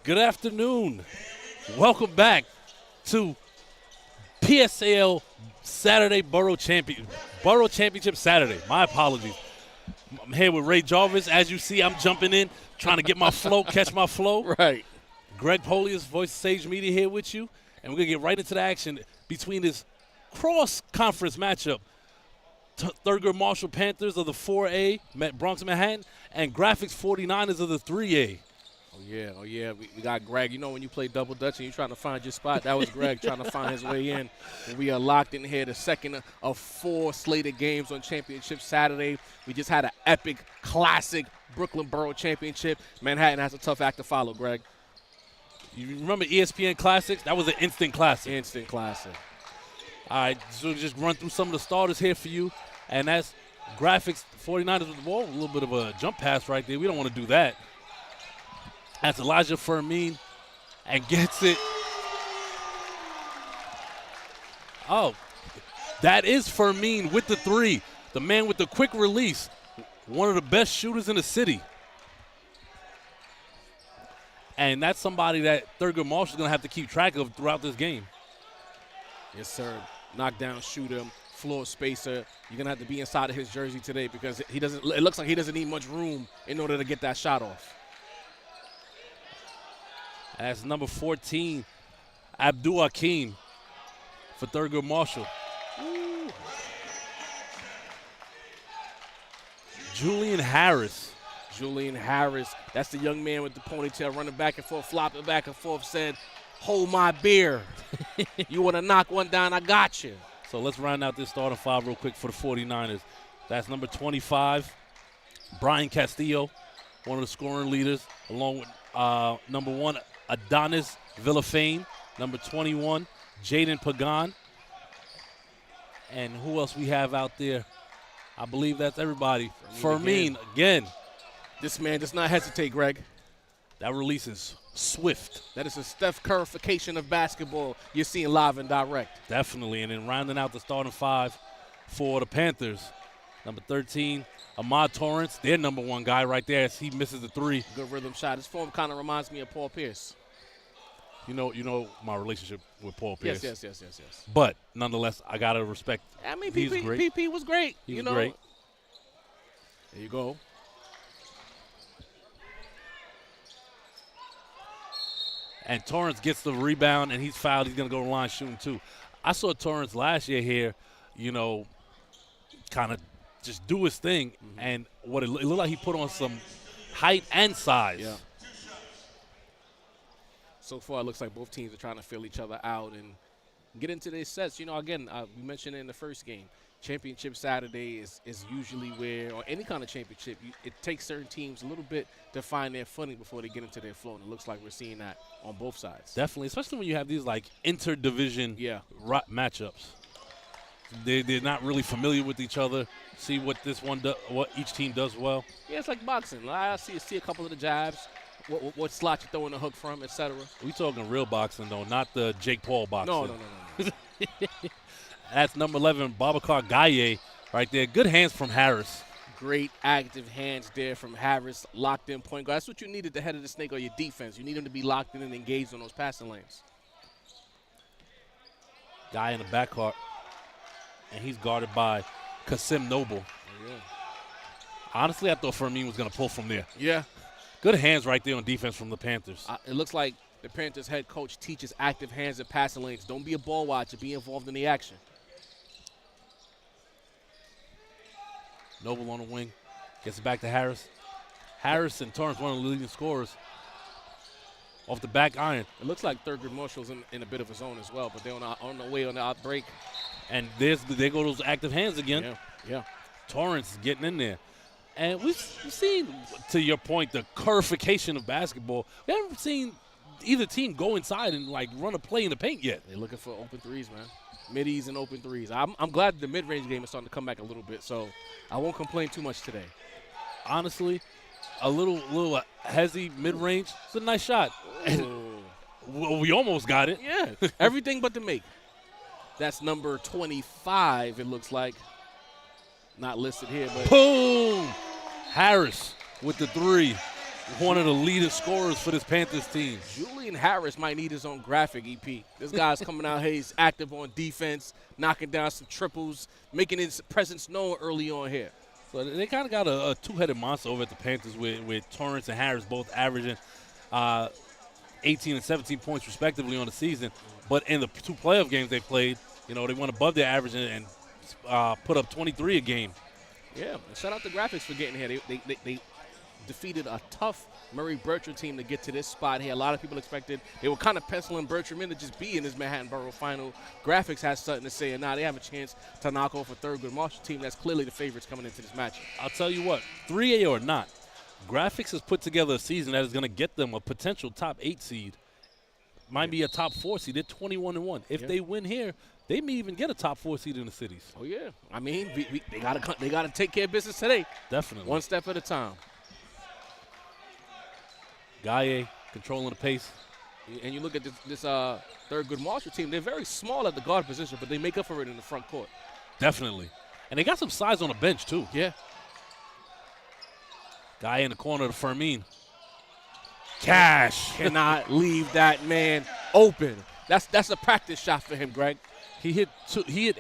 Good afternoon. Welcome back to PSAL Saturday Boro Championship Saturday. My apologies. I'm here with Ray Jarvis. As you see, I'm jumping in, trying to get my flow, catch my flow. Right. Greg Polius, Voice of Sage Media, here with you. And we're going to get right into the action between this cross-conference matchup. Thurgood Marshall Panthers of the 4A, Bronx Manhattan, and Graphics 49ers of the 3A. Oh, yeah. We got Greg. You know when you play double dutch and you're trying to find your spot? That was Greg trying to find his way in. And we are locked in here, the second of 4 slated games on Championship Saturday. We just had an epic, classic Brooklyn Borough Championship. Manhattan has a tough act to follow, Greg. You remember ESPN Classics? That was an instant classic. Instant classic. All right, so just run through some of the starters here for you. And that's Graphics 49ers with the ball. A little bit of a jump pass right there. We don't want to do that. That's Elijah Fermin and gets it. Oh, that is Fermin with the 3. The man with the quick release. One of the best shooters in the city. And that's somebody that Thurgood Marshall is going to have to keep track of throughout this game. Yes, sir. Knockdown shooter, floor spacer. You're going to have to be inside of his jersey today because it looks like he doesn't need much room in order to get that shot off. That's number 14, Abdul Hakim for Thurgood Marshall. Ooh. Julian Harris, that's the young man with the ponytail running back and forth, flopping back and forth, said, "Hold my beer. You want to knock one down, I got you." So let's round out this starting 5 real quick for the 49ers. That's number 25, Brian Castillo, one of the scoring leaders, along with number 1, Adonis Villafane, number 21, Jaden Pagan. And who else we have out there? I believe that's everybody. Fermin again. This man does not hesitate, Greg. That release is swift. That is a Steph Currification of basketball you're seeing live and direct. Definitely. And then rounding out the starting 5 for the Panthers, number 13, Ahmad Torrance, their number 1 guy right there as he misses the 3. Good rhythm shot. His form kind of reminds me of Paul Pierce. You know my relationship with Paul Pierce. Yes. But nonetheless, I got to respect. I mean, he's great. PP was great. He's great. There you go. And Torrance gets the rebound, and he's fouled. He's going to go to the line shooting, too. I saw Torrance last year here, kind of just do his thing. Mm-hmm. And what it looked like he put on some height and size. Yeah. So far, it looks like both teams are trying to fill each other out and get into their sets. Again, we mentioned it in the first game. Championship Saturday is usually where, or any kind of championship, it takes certain teams a little bit to find their footing before they get into their flow. And it looks like we're seeing that on both sides. Definitely, especially when you have these, interdivision matchups. They're not really familiar with each other. See what what each team does well. Yeah, it's like boxing. I see a couple of the jabs. What slot you throwing the hook from, etc. We talking real boxing, though, not the Jake Paul boxing. No. That's number 11, Babacar Gaye right there. Good hands from Harris. Great active hands there from Harris, locked in point guard. That's what you need at the head of the snake or your defense. You need him to be locked in and engaged on those passing lanes. Guy in the backcourt, and he's guarded by Kasim Noble. Yeah. Honestly, I thought Fermin was going to pull from there. Yeah. Good hands right there on defense from the Panthers. It looks like the Panthers head coach teaches active hands and passing lanes. Don't be a ball watcher. Be involved in the action. Noble on the wing. Gets it back to Harris. Harris and Torrance, one of the leading scorers. Off the back iron. It looks like Thurgood Marshall's in a bit of a zone as well, but they're on the way on the outbreak. And there go those active hands again. Yeah. Torrance is getting in there. And we've seen, to your point, the curvification of basketball. We haven't seen either team go inside and, run a play in the paint yet. They're looking for open threes, man. Middies and open threes. I'm glad the mid-range game is starting to come back a little bit, so I won't complain too much today. Honestly, a little hezzy mid-range. It's a nice shot. Well, we almost got it. Yeah, everything but the make. That's number 25, it looks like. Not listed here, but. Boom! Harris with the 3. one of the leading scorers for this Panthers team. Julian Harris might need his own graphic, EP. This guy's coming out here. He's active on defense, knocking down some triples, making his presence known early on here. So they kind of got a two-headed monster over at the Panthers with Torrance and Harris both averaging 18 and 17 points respectively on the season. But in the 2 playoff games they played, they went above their average and put up 23 a game. Yeah, and shout out to Graphics for getting here. They defeated a tough Murray Bertram team to get to this spot here. A lot of people expected they were kind of penciling Bertram in to just be in this Manhattan Borough final. Graphics has something to say, and now they have a chance to knock off a Thurgood Marshall team that's clearly the favorites coming into this match. I'll tell you what, 3A or not, Graphics has put together a season that is going to get them a potential top 8 seed. Might be a top 4 seed. They're 21-1. If they win here, they may even get a top 4 seed in the cities. Oh yeah, I mean they gotta take care of business today. Definitely, one step at a time. Gaye controlling the pace. And you look at this Thurgood Marshall team, they're very small at the guard position, but they make up for it in the front court. Definitely. And they got some size on the bench, too. Yeah. Gaye in the corner to Fermin. Cash. Cannot leave that man open. That's a practice shot for him, Greg. He hit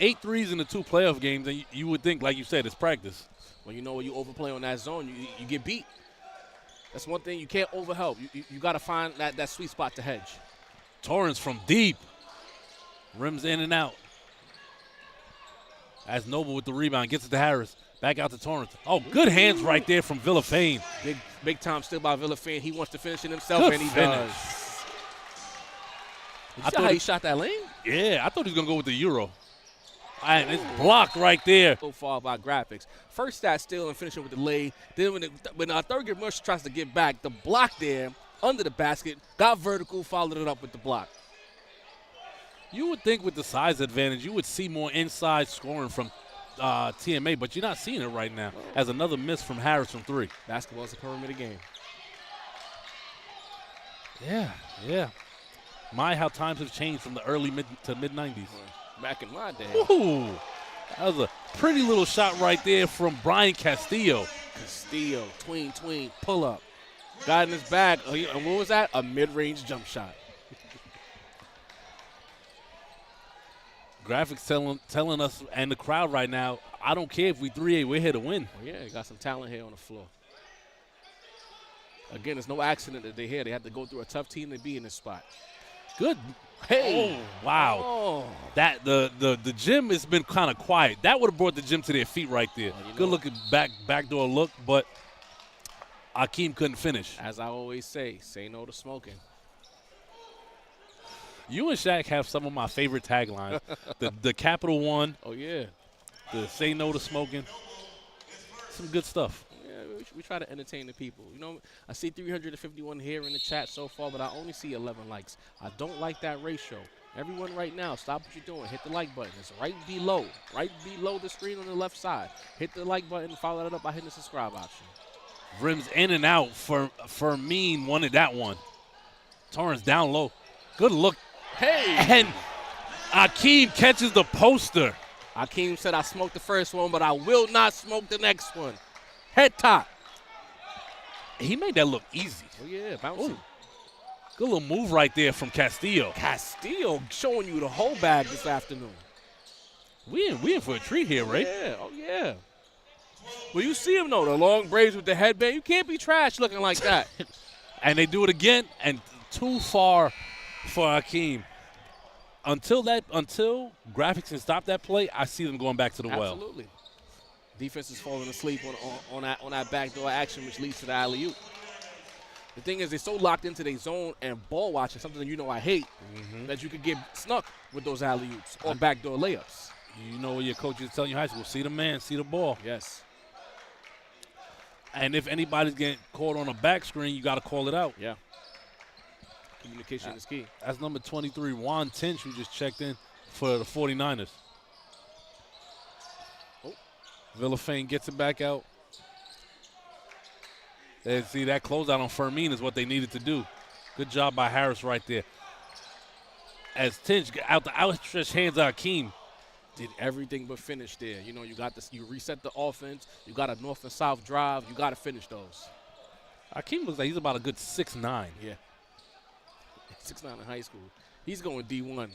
8 threes in the 2 playoff games, and you would think, like you said, it's practice. When you overplay on that zone, you get beat. That's one thing you can't overhelp. You got to find that sweet spot to hedge. Torrance from deep. Rims in and out. As Noble with the rebound. Gets it to Harris. Back out to Torrance. Oh, good hands right there from Villafane. Big time still by Villafane. He wants to finish it himself, good and he finish. does. You see how he shot that lane? Yeah, I thought he was going to go with the Euro. And it's blocked right there. So far by Graphics. First stat still and finishing with the lay. Then when Thurgood Marshall tries to get back, the block there under the basket, got vertical, followed it up with the block. You would think with the size advantage, you would see more inside scoring from TMA, but you're not seeing it right now. As another miss from Harris from 3. Basketball's a perimeter game. Yeah. How times have changed from the early to mid-90s. Back in my day. Ooh, that was a pretty little shot right there from Brian Castillo. Tween, pull up. Got in his bag. And what was that? A mid-range jump shot. Graphics telling us and the crowd right now, I don't care if we 3A, we're here to win. Oh, yeah, you got some talent here on the floor. Again, it's no accident that they're here. They had to go through a tough team to be in this spot. Good. Hey. Oh, wow. Oh. That the gym has been kind of quiet. That would have brought the gym to their feet right there. Good looking backdoor look, but Akeem couldn't finish. As I always say no to smoking. You and Shaq have some of my favorite taglines. the Capital One. Oh, yeah. The say no to smoking. Some good stuff. Yeah, we try to entertain the people. I see 351 here in the chat so far, but I only see 11 likes. I don't like that ratio. Everyone right now, stop what you're doing. Hit the like button. It's right below the screen on the left side. Hit the like button and follow that up by hitting the subscribe option. Rims in and out. Fermin wanted that one. Torrance down low. Good look. Hey! And Akeem catches the poster. Akeem said, I smoked the first one, but I will not smoke the next one. Head top. He made that look easy. Oh, yeah, bouncing. Ooh. Good little move right there from Castillo. Castillo showing you the whole bag this afternoon. We in for a treat here, right? Yeah, oh, yeah. Well, you see him, though, the long braids with the headband. You can't be trash looking like that. And they do it again, and too far for Akeem. Until Graphics can stop that play, I see them going back to the well. Absolutely. Defense is falling asleep on that backdoor action, which leads to the alley-oop. The thing is, they're so locked into their zone and ball watching, something I hate, that you could get snuck with those alley-oops or backdoor layups. You know what your coach is telling you in high school, see the man, see the ball. Yes. And if anybody's getting caught on a back screen, you got to call it out. Yeah. Communication is key. That's number 23, Juan Tinch, who just checked in for the 49ers. Villafane gets it back out. And see, that closeout on Fermin is what they needed to do. Good job by Harris right there. As Tinch out the outstretched hands of Akeem. Did everything but finish there. You got this. You reset the offense. You got a north and south drive. You got to finish those. Akeem looks like he's about a good 6'9". Yeah. 6'9" in high school. He's going D1.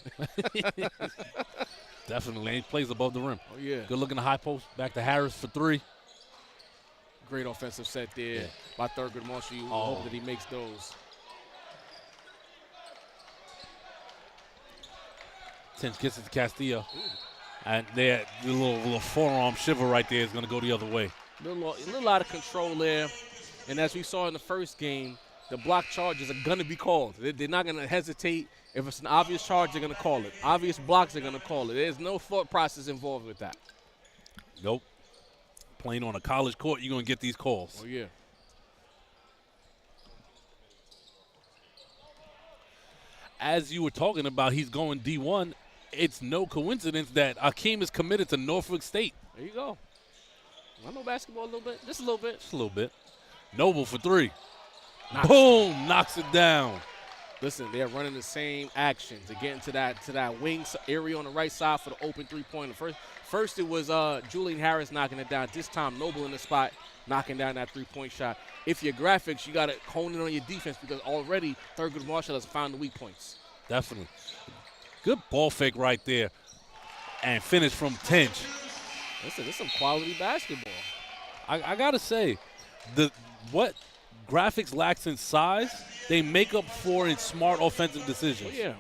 Definitely. He plays above the rim. Oh, yeah. Good looking the high post. Back to Harris for 3. Great offensive set there by Thurgood Marshall. You hope that he makes those. Tinch gets it to Castillo. And the little forearm shiver right there is going to go the other way. A little out of control there. And as we saw in the first game, the block charges are going to be called. They're not going to hesitate. If it's an obvious charge, they're going to call it. Obvious blocks, they're going to call it. There's no thought process involved with that. Nope. Playing on a college court, you're going to get these calls. Oh, yeah. As you were talking about, he's going D1. It's no coincidence that Akeem is committed to Norfolk State. There you go. I know basketball a little bit. Just a little bit. Just a little bit. Noble for 3. Boom! Knocks it down. Listen, they're running the same actions. They're getting to that wing area on the right side for the open three-pointer. First it was Julian Harris knocking it down. This time Noble in the spot knocking down that three-point shot. If you're graphics, you got to hone in on your defense because already Thurgood Marshall has found the weak points. Definitely. Good ball fake right there. And finish from Tinch. Listen, this is some quality basketball. I got to say, what graphics lacks in size, they make up for in smart offensive decisions. Oh, yeah.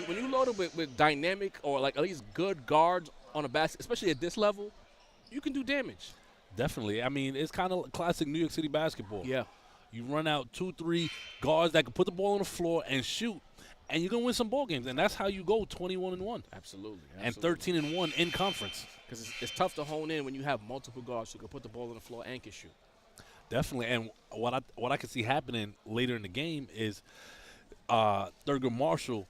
When you load it with dynamic or like at least good guards on a basket, especially at this level, you can do damage. Definitely. I mean, it's kind of classic New York City basketball. Yeah. You run out 2-3 guards that can put the ball on the floor and shoot, and you're going to win some ball games. And that's how you go 21-1. Absolutely. And 13-1 in conference. Because it's tough to hone in when you have multiple guards who can put the ball on the floor and can shoot. Definitely. And what I can see happening later in the game is Thurgood Marshall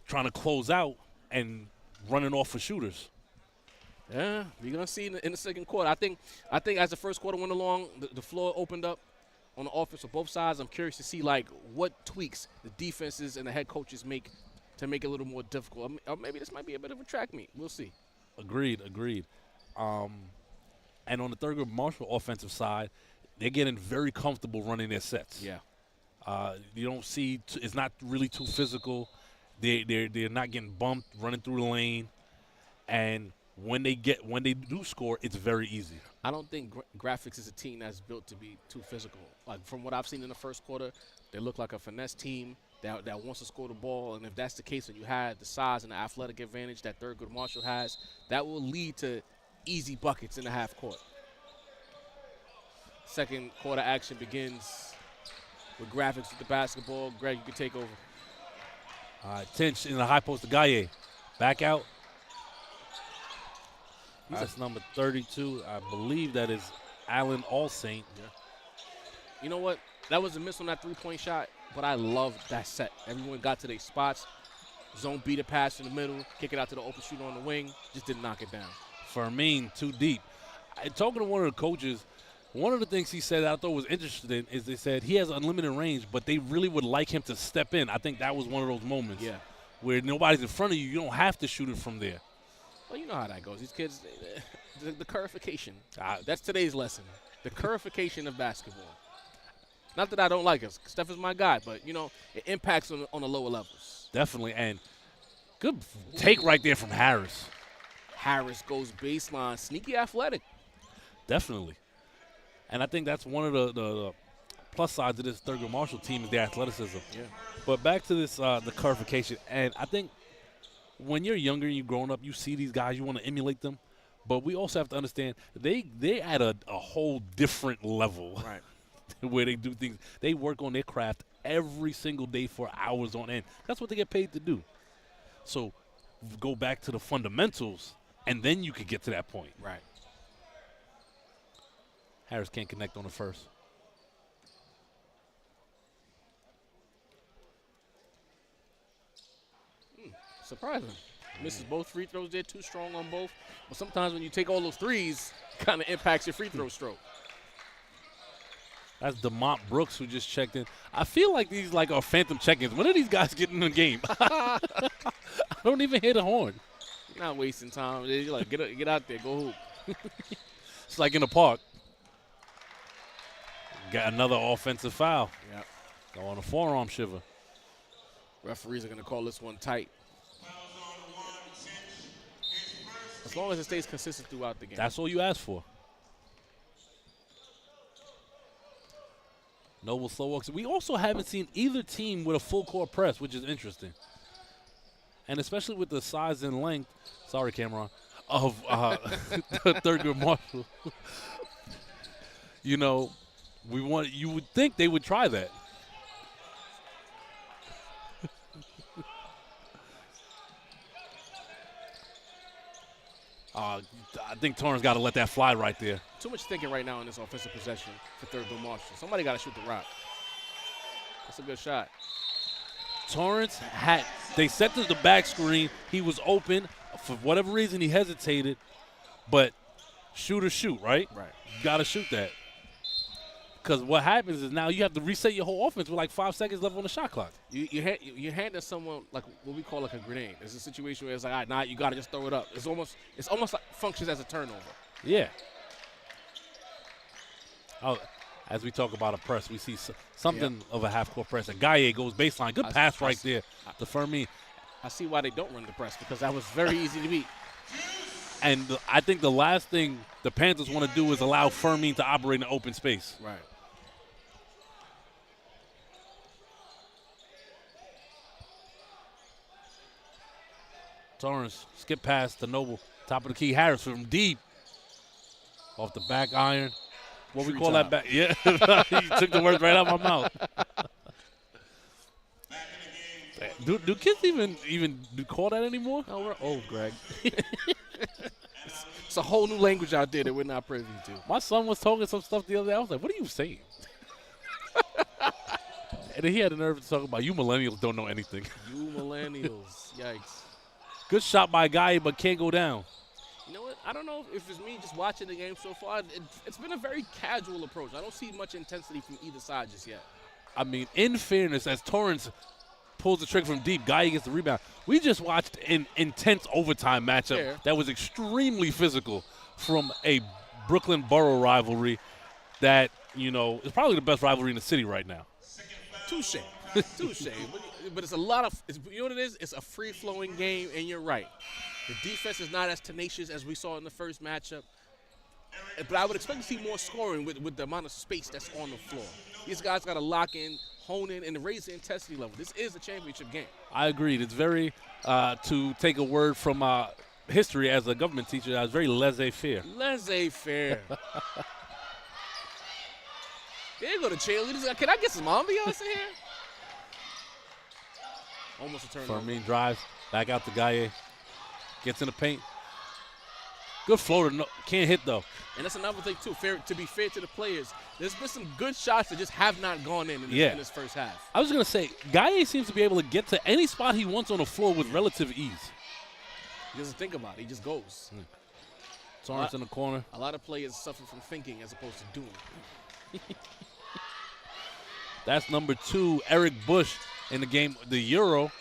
trying to close out and running off for shooters. Yeah, you're going to see in the second quarter. I think as the first quarter went along, the floor opened up on the offense on both sides. I'm curious to see, like, what tweaks the defenses and the head coaches make to make it a little more difficult. Or maybe this might be a bit of a track meet. We'll see. Agreed. And on the Thurgood Marshall offensive side, they're getting very comfortable running their sets. Yeah. You don't see it's not really too physical. They're not getting bumped, running through the lane, and when they do score, it's very easy. I don't think Graphics is a team that's built to be too physical. Like from what I've seen in the first quarter, they look like a finesse team that wants to score the ball. And if that's the case, and you had the size and the athletic advantage that Thurgood Marshall has, that will lead to easy buckets in the half court. Second quarter action begins with Graphics with the basketball. Greg, you can take over. Tinch in the high post to Gaye. Back out. That's number 32. I believe that is Allen Allsaint. Yeah. You know what? That was a miss on that three-point shot, but I loved that set. Everyone got to their spots. Zone beat a pass in the middle, kick it out to the open shooter on the wing. Just didn't knock it down. Fermin, too deep. Talking to one of the coaches, one of the things he said that I thought was interesting is they said he has unlimited range, but they really would like him to step in. I think that was one of those moments where nobody's in front of you. You don't have to shoot it from there. Well, you know how that goes. These kids, the curvification. That's today's lesson. The curvification of basketball. Not that I don't like it. Steph is my guy, but, it impacts on the lower levels. Definitely, and good take right there from Harris. Harris goes baseline, sneaky athletic. Definitely. And I think that's one of the plus sides of this Thurgood Marshall team is their athleticism. Yeah. But back to this, the curvification, and I think when you're younger and you're growing up, you see these guys, you want to emulate them. But we also have to understand they at a whole different level. Right. Where they do things. They work on their craft every single day for hours on end. That's what they get paid to do. So go back to the fundamentals, and then you could get to that point. Right. Harris can't connect on the first. Surprising. Misses both free throws there, too strong on both. But sometimes when you take all those threes, it kind of impacts your free throw stroke. That's DeMont Brooks who just checked in. I feel like these are phantom check-ins. When are these guys getting in the game? I don't even hear the horn. You're not wasting time. You're like, get out there, go hoop. It's like in the park. Got another offensive foul. Yep. Go on a forearm shiver. Referees are going to call this one tight. As long as it stays consistent throughout the game. That's all you ask for. Noble slow walks. We also haven't seen either team with a full court press, which is interesting. And especially with the size and length, sorry, Cameron, of Thurgood Marshall. You know, you would think they would try that. I think Torrance got to let that fly right there. Too much thinking right now in this offensive possession for Thurgood Marshall. Somebody got to shoot the rock. That's a good shot. Torrance they set to the back screen. He was open. For whatever reason, he hesitated. But shoot or shoot, right? Right. You got to shoot that. Because what happens is now you have to reset your whole offense with like 5 seconds left on the shot clock. You hand to someone like what we call like a grenade. It's a situation where it's like, all right, nah, you got to just throw it up. It's almost like functions as a turnover. Yeah. Oh, as we talk about a press, we see something of a half-court press. And Gaye goes baseline. Good pass right there to Fermin. I see why they don't run the press, because that was very easy to beat. And I think the last thing the Panthers want to do is allow Fermin to operate in open space. Right. Torrance, skip pass to Noble. Top of the key, Harris from deep. Off the back iron. What we call that back? Yeah, you took the words right out of my mouth. Do kids even call that anymore? No, we're old, Greg. It's a whole new language out there that we're not privy to. My son was talking some stuff the other day. I was like, what are you saying? And then he had the nerve to talk about, you millennials don't know anything. You millennials. Yikes. Good shot by Guy, but can't go down. You know what? I don't know if it's me just watching the game so far. It's been a very casual approach. I don't see much intensity from either side just yet. I mean, in fairness, as Torrance pulls the trigger from deep, Guy gets the rebound. We just watched an intense overtime matchup that was extremely physical from a Brooklyn-Boro rivalry that, you know, is probably the best rivalry in the city right now. Touche. Touche. But it's a lot of, you know what it is? It's a free-flowing game, and you're right. The defense is not as tenacious as we saw in the first matchup. But I would expect to see more scoring with the amount of space that's on the floor. These guys got to lock in, hone in, and raise the intensity level. This is a championship game. I agreed. It's very, to take a word from history as a government teacher, it's very laissez-faire. Laissez-faire. There you go, the cheerleaders. Can I get some ambiance in here? Almost a turnover. Fermin drives, back out to Gaye. Gets in the paint. Good floater. No, can't hit, though. And that's another thing, too. To be fair to the players, there's been some good shots that just have not gone in this first half. I was going to say, Gaye seems to be able to get to any spot he wants on the floor with relative ease. He doesn't think about it. He just goes. Torrance in the corner. A lot of players suffer from thinking as opposed to doing. That's number 2, Eric Bush in the game, the Euro.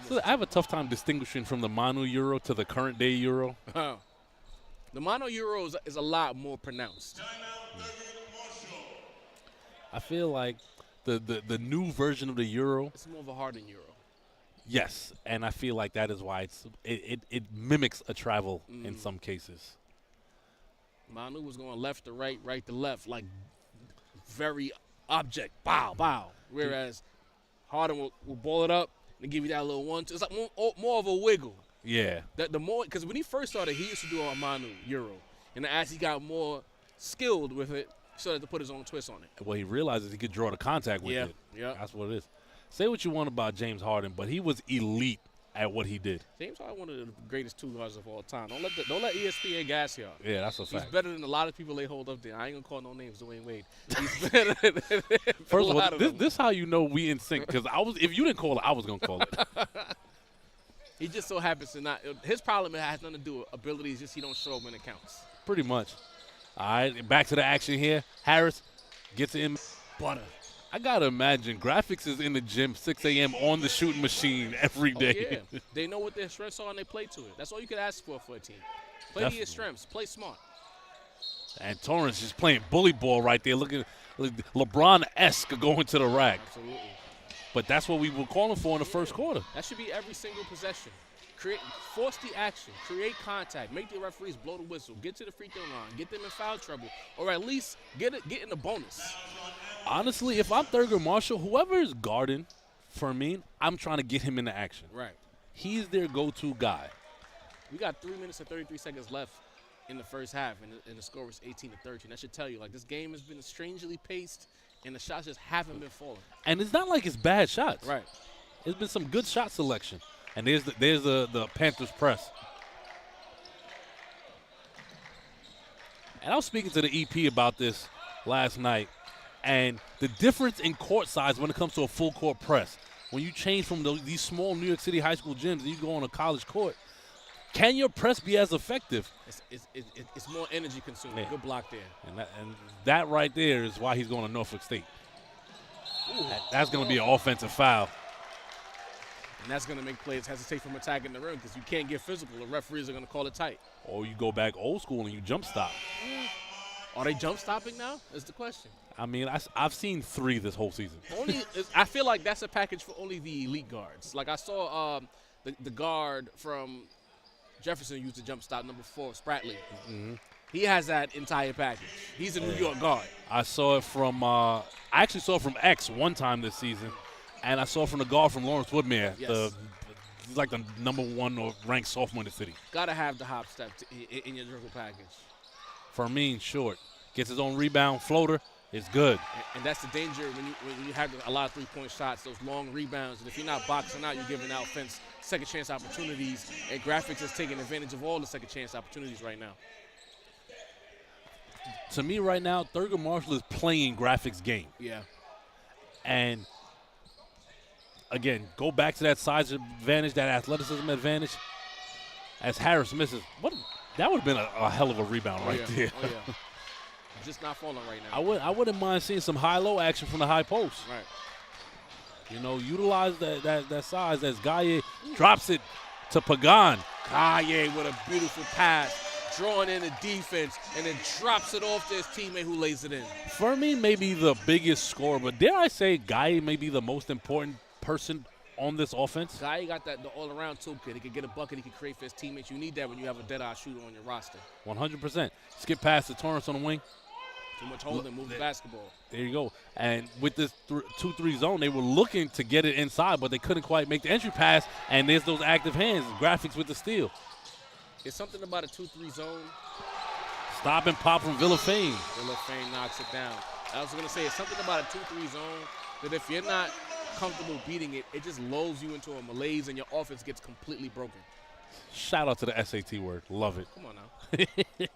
So I have a tough time distinguishing from the Manu Euro to the current day Euro. The Manu Euro is a lot more pronounced. I feel like the new version of the Euro. It's more of a hardened Euro. Yes, and I feel like that is why it mimics a travel in some cases. Manu was going left to right, right to left, like very object, bow, bow. Whereas Harden will ball it up and give you that little 1-2. It's like more of a wiggle. Yeah. The more, because when he first started, he used to do a Manu Euro, and as he got more skilled with it, he started to put his own twist on it. Well, he realizes he could draw the contact with it. Yeah. That's what it is. Say what you want about James Harden, but he was elite at what he did. James Harden, one of the greatest 2 guards of all time. Don't let ESPN gas y'all. Yeah, that's a fact. He's better than a lot of people they hold up there. I ain't gonna call no names, Dwayne Wade. He's better than First of all, this how you know we in sync. Because if you didn't call it, I was gonna call it. He just so happens to not. His problem has nothing to do with abilities. Just he don't show up when it counts. Pretty much. All right, back to the action here. Harris gets in. Butter. I gotta imagine graphics is in the gym 6 a.m. on the shooting machine every day. Yeah. They know what their strengths are and they play to it. That's all you can ask for a team. Play to your strengths. Play smart. And Torrance just playing bully ball right there, looking like LeBron-esque going to the rack. Absolutely. But that's what we were calling for in the first quarter. That should be every single possession. Force the action, create contact, make the referees blow the whistle, get to the free throw line, get them in foul trouble, or at least get in the bonus. Honestly, if I'm Thurgood Marshall, whoever is guarding Fermin, I'm trying to get him into action. Right. He's their go-to guy. We got 3 minutes and 33 seconds left in the first half, and the score was 18-13. That should tell you, like, this game has been strangely paced, and the shots just haven't been falling. And it's not like it's bad shots. Right. There's been some good shot selection. And there's the Panthers press. And I was speaking to the EP about this last night, and the difference in court size when it comes to a full court press. When you change from these small New York City high school gyms and you go on a college court, can your press be as effective? It's more energy consuming. Yeah. Good block there. And that right there is why he's going to Norfolk State. That's going to be an offensive foul. And that's going to make players hesitate from attacking the rim because you can't get physical. The referees are going to call it tight. Or you go back old school and you jump stop. Are they jump stopping now? Is the question. I mean, I've seen 3 this whole season. I feel like that's a package for only the elite guards. Like I saw the guard from Jefferson used the jump stop, number 4, Spratley. Mm-hmm. He has that entire package. He's a New York guard. I saw it from I actually saw it from X one time this season. And I saw from the guard from Lawrence Woodmere. Yes. He's like the number 1 ranked sophomore in the city. Got to have the hop step in your dribble package. Fermin, short. Gets his own rebound, floater. It's good. And that's the danger when you have a lot of three-point shots, those long rebounds. And if you're not boxing out, you're giving out offense second chance opportunities. And Graphics is taking advantage of all the second chance opportunities right now. To me right now, Thurgood Marshall is playing Graphics' game. Yeah. And again, go back to that size advantage, that athleticism advantage. As Harris misses, that would have been a hell of a rebound right there. Oh, yeah. Just not falling right now. I wouldn't mind seeing some high-low action from the high post. Right. You know, utilize that size as Gaye drops it to Pagan. Gaye with a beautiful pass, drawing in the defense, and then drops it off to his teammate who lays it in. Fermin may be the biggest scorer, but dare I say Gaye may be the most important person on this offense? Gaye got the all-around toolkit. He could get a bucket. He could create for his teammates. You need that when you have a dead-eye shooter on your roster. 100%. Skip past to Torrance on the wing. Too much holding, move the basketball. There you go. And with this 2-3 zone, they were looking to get it inside, but they couldn't quite make the entry pass, and there's those active hands. Graphics with the steal. It's something about a 2-3 zone. Stop and pop from Villafane. Villafane knocks it down. I was going to say, it's something about a 2-3 zone that if you're not comfortable beating it, it just lulls you into a malaise and your offense gets completely broken. Shout out to the SAT word. Love it. Come on now.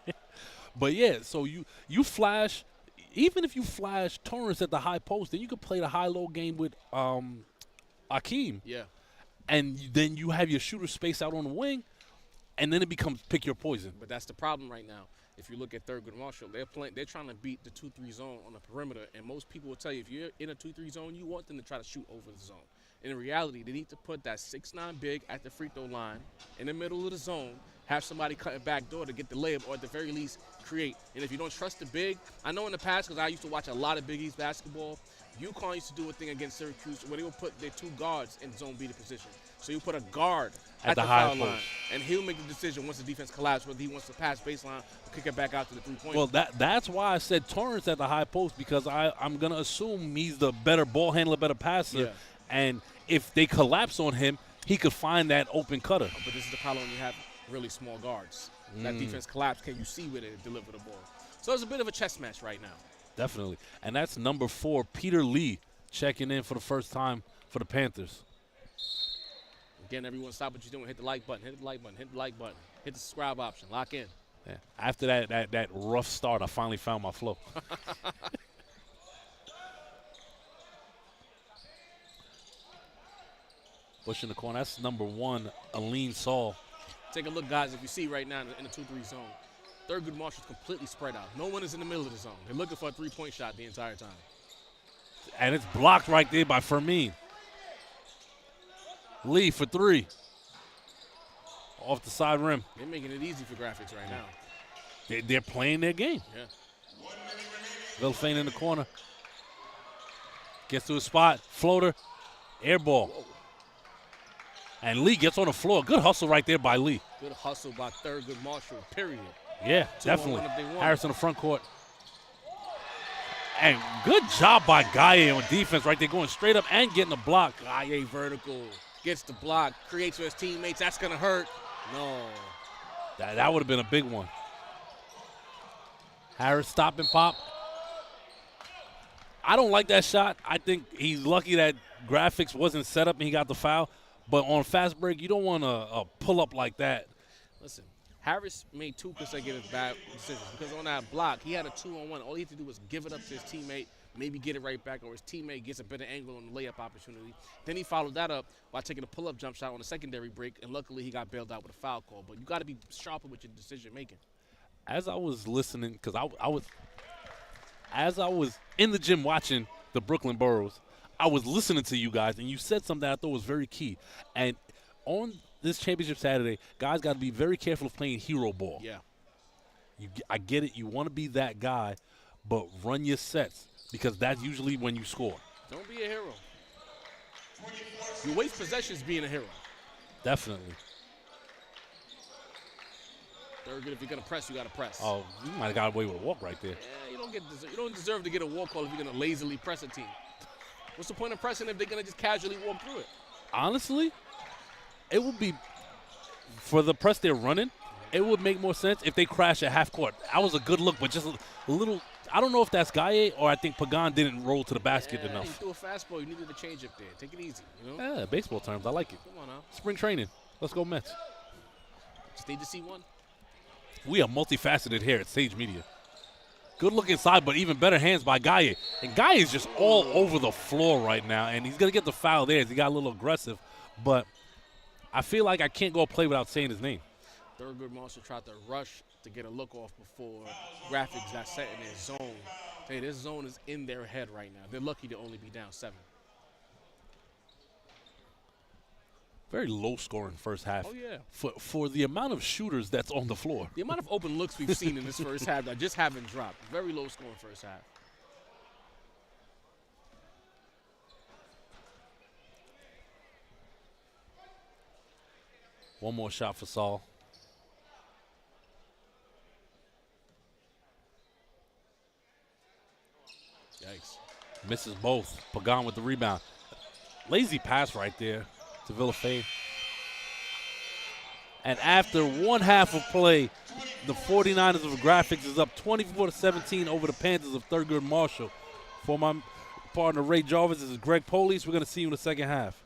But, yeah, so you flash, even if you flash Torrance at the high post, then you could play the high-low game with Akeem. Yeah. And then you have your shooter space out on the wing, and then it becomes pick your poison. But that's the problem right now. If you look at Thurgood Marshall, they're trying to beat the 2-3 zone on the perimeter, and most people will tell you if you're in a 2-3 zone, you want them to try to shoot over the zone. In reality, they need to put that 6'9" big at the free throw line in the middle of the zone, have somebody cutting back door to get the layup, or at the very least create. And if you don't trust the big, I know in the past, because I used to watch a lot of Big East basketball, UConn used to do a thing against Syracuse where they would put their 2 guards in zone beater position. So you put a guard at the foul line, and he'll make the decision once the defense collapses whether he wants to pass baseline or kick it back out to the three-point. Well, that's why I said Torrance at the high post, because I'm going to assume he's the better ball handler, better passer. Yeah. And if they collapse on him, he could find that open cutter. But this is the problem when you have really small guards. That defense collapse, can you see where they deliver the ball? So it's a bit of a chess match right now. Definitely. And that's number 4, Peter Lee, checking in for the first time for the Panthers. Again, everyone stop what you're doing. Hit the like button. Hit the like button. Hit the like button. Hit the subscribe option. Lock in. Yeah. After that rough start, I finally found my flow. Bush in the corner. That's number 1, Aline Saul. Take a look, guys. If you see right now in the 2-3 zone, Thurgood Marshall's completely spread out. No one is in the middle of the zone. They're looking for a three-point shot the entire time. And it's blocked right there by Fermin. Lee for 3. Off the side rim. They're making it easy for Graphics right now. They're playing their game. Yeah. Villafane in the corner. Gets to a spot. Floater. Air ball. Whoa. And Lee gets on the floor. Good hustle right there by Lee. Good hustle by Thurgood Marshall, period. Yeah, 2-on-1 definitely. if they want. Harris in the front court. And good job by Gaye on defense right there, going straight up and getting the block. Gaye vertical. Gets the block. Creates for his teammates. That's going to hurt. No. That would have been a big one. Harris stop and pop. I don't like that shot. I think he's lucky that graphics wasn't set up and he got the foul. But on fast break, you don't want to pull up like that. Listen, Harris made 2 consecutive bad decisions because on that block, he had a 2-on-1. All he had to do was give it up to his teammate, maybe get it right back, or his teammate gets a better angle on the layup opportunity. Then he followed that up by taking a pull-up jump shot on the secondary break, and luckily he got bailed out with a foul call. But you got to be sharper with your decision-making. As I was listening, because as I was in the gym watching the Brooklyn Boroughs, I was listening to you guys, and you said something I thought was very key. And on this championship Saturday, guys got to be very careful of playing hero ball. Yeah. I get it. You want to be that guy, but run your sets because that's usually when you score. Don't be a hero. You waste possessions being a hero. Definitely. Thurgood, if you're going to press, you got to press. Oh, you might have got away with a walk right there. Yeah, you don't deserve to get a walk call if you're going to lazily press a team. What's the point of pressing if they're going to just casually walk through it? Honestly, it would be, for the press they're running, it would make more sense if they crash at half court. That was a good look, but just a little, I don't know if that's Gaye or I think Pagan didn't roll to the basket Yeah, enough. you threw a fastball. You needed to change up there. Take it easy, you know? Yeah, baseball terms. I like it. Come on now. Spring training. Let's go Mets. Just need to see one. We are multifaceted here at Sage Media. Good look inside, but even better hands by Gaye. And Gaye is just all over the floor right now, and he's going to get the foul there as he got a little aggressive. But I feel like I can't go play without saying his name. Thurgood Marshall tried to rush to get a look off before graphics got set in their zone. Hey, this zone is in their head right now. They're lucky to only be down 7. Very low-scoring first half. Oh, yeah. For the amount of shooters that's on the floor. The amount of open looks we've seen in this first half that just haven't dropped. Very low scoring first half. One more shot for Saul. Yikes. Misses both. Pagan with the rebound. Lazy pass right there to Villafane. And after one half of play, the 49ers of Graphics is up 24-17 over the Panthers of Thurgood Marshall. For my partner Ray Jarvis, this is Greg Police. We're going to see you in the second half.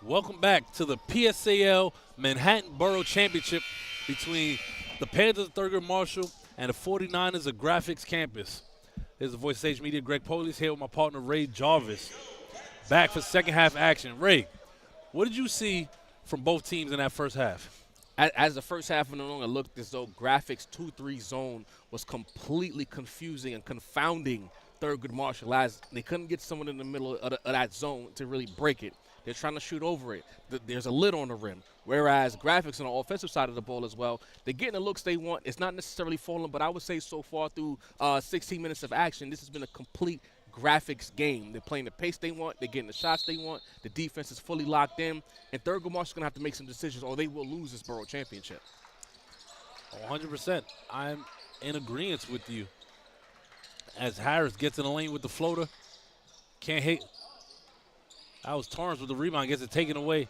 Welcome back to the PSAL Manhattan Borough Championship between the Panthers of Thurgood Marshall and the 49ers of Graphics Campus. This is the Voice of Sage Media. Greg Polius here with my partner Ray Jarvis. Back for second half action. Ray, what did you see from both teams in that first half? As the first half of the long, it looked as though Graphics 2-3 zone was completely confusing and confounding Thurgood Marshall, as they couldn't get someone in the middle of that zone to really break it. They're trying to shoot over it. There's a lid on the rim. Whereas Graphics on the offensive side of the ball as well, they're getting the looks they want. It's not necessarily falling, but I would say so far through 16 minutes of action, this has been a complete Graphics game. They're playing the pace they want. They're getting the shots they want. The defense is fully locked in. And Thurgood Marshall's going to have to make some decisions or they will lose this Borough championship. 100%. I'm in agreement with you. As Harris gets in the lane with the floater, can't hit. That was Torrance with the rebound, gets it taken away.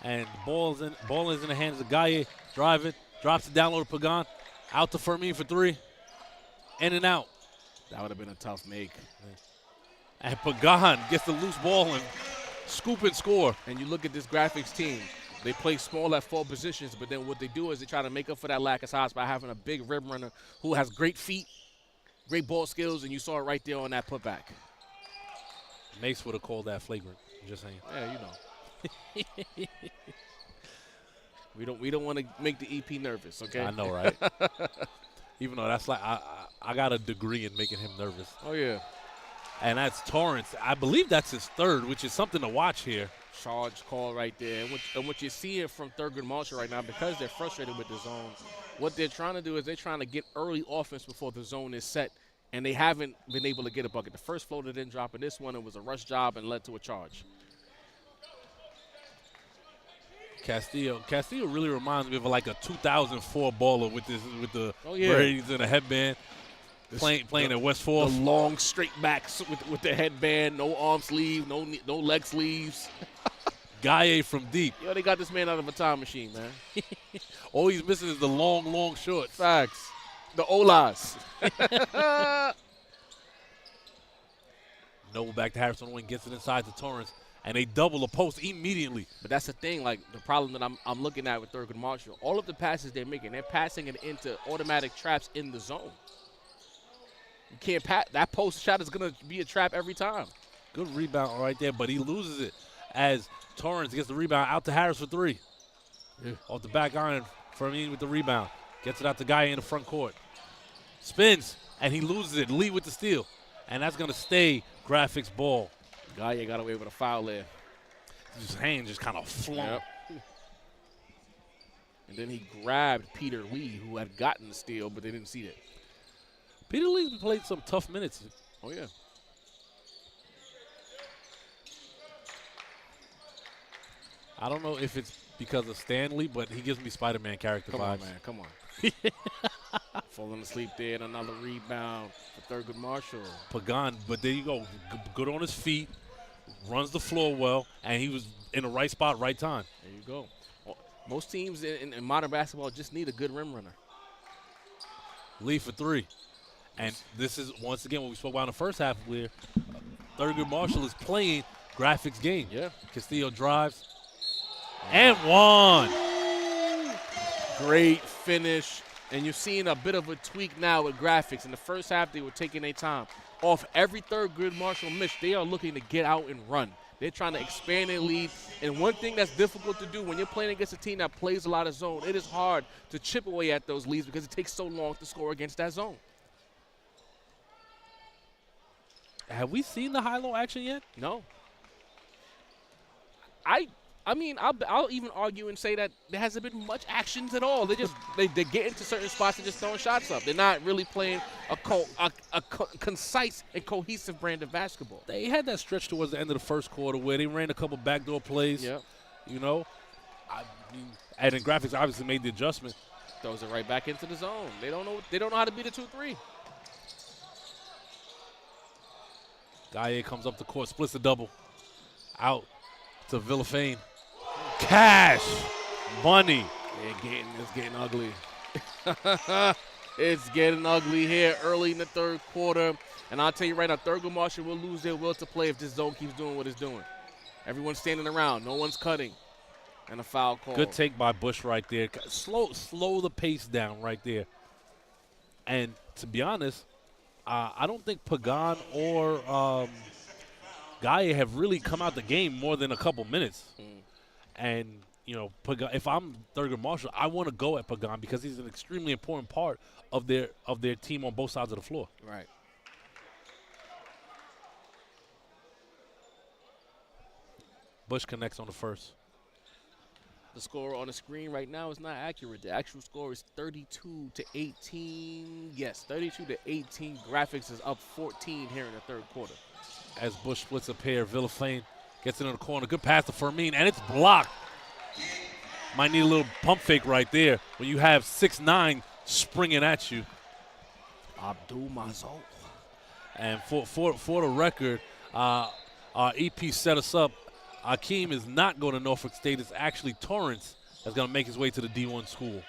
And the ball is in the hands of Gaye. Drive it, drops it down low to Pagan. Out to Fermin for three. In and out. That would have been a tough make. And Pagan gets the loose ball and scoop and score. And you look at this Graphics team. They play small at 4 positions, but then what they do is they try to make up for that lack of size by having a big rim runner who has great feet, great ball skills, and you saw it right there on that putback. Mace would have called that flagrant. Just saying. Yeah, you know. we don't want to make the EP nervous, okay? I know, right? Even though that's like I got a degree in making him nervous. Oh yeah. And that's Torrance. I believe that's his third, which is something to watch here. Charge call right there. And what you're seeing from Thurgood Marshall right now, because they're frustrated with the zone, what they're trying to do is they're trying to get early offense before the zone is set, and they haven't been able to get a bucket. The first floater didn't drop, and this one, it was a rush job and led to a charge. Castillo really reminds me of like a 2004 baller with the yeah. braids and a headband, playing at West Fourth. The long straight backs with the headband, no arm sleeve, no leg sleeves. Gaye from deep. Yo, they got this man out of a time machine, man. All he's missing is the long shorts. Facts. The Olas. Noble back to Harrison when gets it inside to Torrance. And they double the post immediately. But that's the thing, like the problem that I'm looking at with Thurgood Marshall. All of the passes they're making, they're passing it into automatic traps in the zone. You can't pass. That post shot is going to be a trap every time. Good rebound right there, but he loses it as Torrance gets the rebound out to Harris for three. Yeah. Off the back iron, Fermin with the rebound. Gets it out to Guy in the front court. Spins, and he loses it. Lee with the steal. And that's going to stay Graphics ball. Gaia got away with a foul there. His hand just kind of flung. Yep. And then he grabbed Peter Lee, who had gotten the steal, but they didn't see it. Peter Lee's played some tough minutes. Oh, yeah. I don't know if it's because of Stanley, but he gives me Spider-Man character vibes. Come on, man. Come on. Falling asleep there and another rebound for Thurgood Marshall. Pagan, but there you go. Good on his feet, runs the floor well, and he was in the right spot, right time. There you go. Most teams in modern basketball just need a good rim runner. Lee for three. And this is, once again, what we spoke about in the first half, where Thurgood Marshall is playing Graphics game. Yeah. Castillo drives. And one. Great finish. And you're seeing a bit of a tweak now with Graphics. In the first half, they were taking their time. Off every Thurgood Marshall miss, they are looking to get out and run. They're trying to expand their lead. And one thing that's difficult to do when you're playing against a team that plays a lot of zone, it is hard to chip away at those leads because it takes so long to score against that zone. Have we seen the high-low action yet? No. I mean, I'll even argue and say that there hasn't been much actions at all. They get into certain spots and just throwing shots up. They're not really playing a concise and cohesive brand of basketball. They had that stretch towards the end of the first quarter where they ran a couple backdoor plays. Yeah. You know, and then Graphics obviously made the adjustment. Throws it right back into the zone. They don't know how to beat a 2-3. Gaye comes up the court, splits the double. Out to Villafane. Cash money. It's getting ugly. It's getting ugly here early in the third quarter. And I'll tell you right now, Thurgood Marshall will lose their will to play if this zone keeps doing what it's doing. Everyone's standing around. No one's cutting. And a foul call. Good take by Bush right there. Slow the pace down right there. And to be honest, I don't think Pagan or Gaia have really come out the game more than a couple minutes. And, you know, Pagan, if I'm Thurgood Marshall, I want to go at Pagan because he's an extremely important part of their team on both sides of the floor. Right. Bush connects on the first. The score on the screen right now is not accurate. The actual score is 32-18. Yes, 32-18. Graphics is up 14 here in the third quarter. As Bush splits a pair, Villafane gets it in the corner. Good pass to Fermin, and it's blocked. Might need a little pump fake right there when you have 6'9" springing at you. Abdul Mazol. And for the record, our EP set us up. Akeem is not going to Norfolk State. It's actually Torrance that's going to make his way to the D1 school.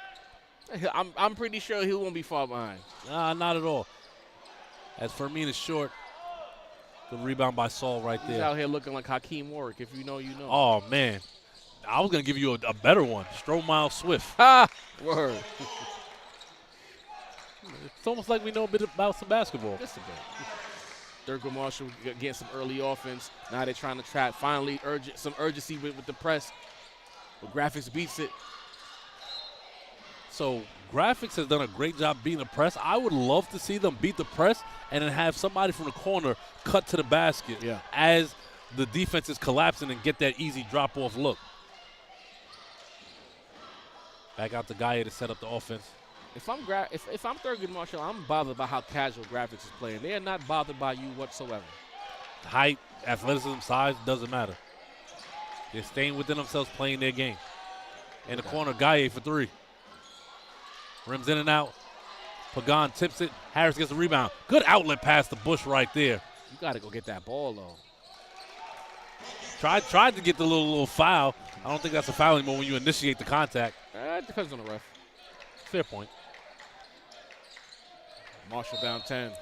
I'm pretty sure he won't be far behind. Not at all. As Fermin is short, good rebound by Saul right there. He's out here looking like Hakeem Warwick. If you know, you know. Oh, man. I was going to give you a better one. Stromile Swift. Ha! Word. It's almost like we know a bit about some basketball. Just a bit. Thurgood Marshall getting some early offense. Now they're trying to trap. Finally, some urgency with the press. But Graphics beats it. So Graphics has done a great job beating the press. I would love to see them beat the press and then have somebody from the corner cut to the basket as the defense is collapsing and get that easy drop-off look. Back out the guy to set up the offense. If I'm Thurgood Marshall, I'm bothered by how casual Graphics is playing. They are not bothered by you whatsoever. Height, athleticism, size, doesn't matter. They're staying within themselves, playing their game. In the corner, Gaye for three. Rims in and out. Pagan tips it. Harris gets the rebound. Good outlet pass to Bush right there. You got to go get that ball, though. Tried to get the little foul. I don't think that's a foul anymore when you initiate the contact. It depends on the ref. Fair point. Marshall down 10.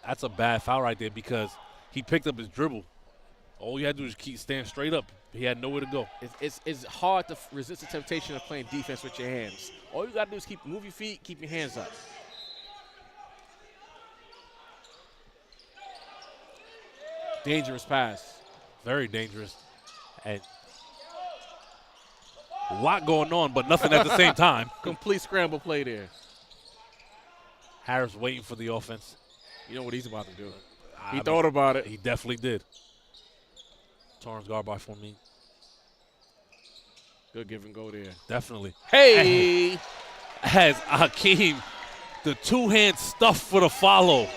That's a bad foul right there because he picked up his dribble. All you had to do is stand straight up. He had nowhere to go. It's hard to resist the temptation of playing defense with your hands. All you got to do is move your feet, keep your hands up. Dangerous pass. Very dangerous. And a lot going on, but nothing at the same time. Complete scramble play there. Harris waiting for the offense. You know what he's about to do. He thought about it. He definitely did. Torrance guard by for me. Good give and go there. Definitely. Hey! Has Hakeem the two-hand stuff for the follow.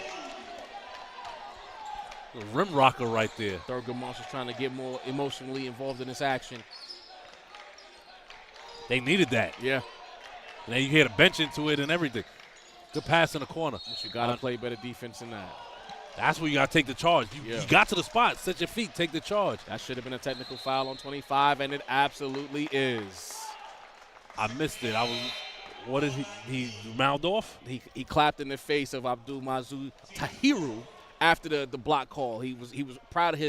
The rim rocker right there. Thurgood Marshall's trying to get more emotionally involved in this action. They needed that. Yeah. And then you hear the bench into it and everything. Good pass in the corner. But you got to play better defense than that. That's where you got to take the charge. You got to the spot. Set your feet. Take the charge. That should have been a technical foul on 25, and it absolutely is. I missed it. What did he mouthed off? He clapped in the face of Abdul Mazou Tahiru after the block call. He was proud of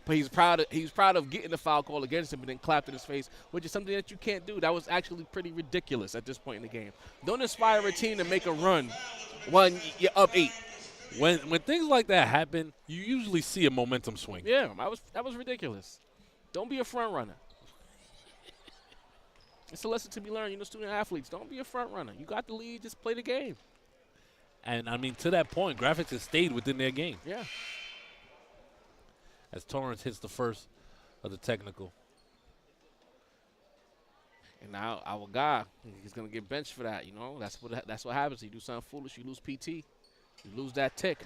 but he's proud of getting the foul call against him and then clapped in his face, which is something that you can't do. That was actually pretty ridiculous at this point in the game. Don't inspire a team to make a run when you're up 8. When things like that happen, you usually see a momentum swing. Yeah, that was ridiculous. Don't be a front runner. It's a lesson to be learned, student athletes. Don't be a front runner. You got the lead, just play the game. And, I mean, to that point, Graphics has stayed within their game. Yeah. As Torrance hits the first of the technical. And now our guy, he's going to get benched for that, That's what happens. You do something foolish, you lose PT. You lose that tick.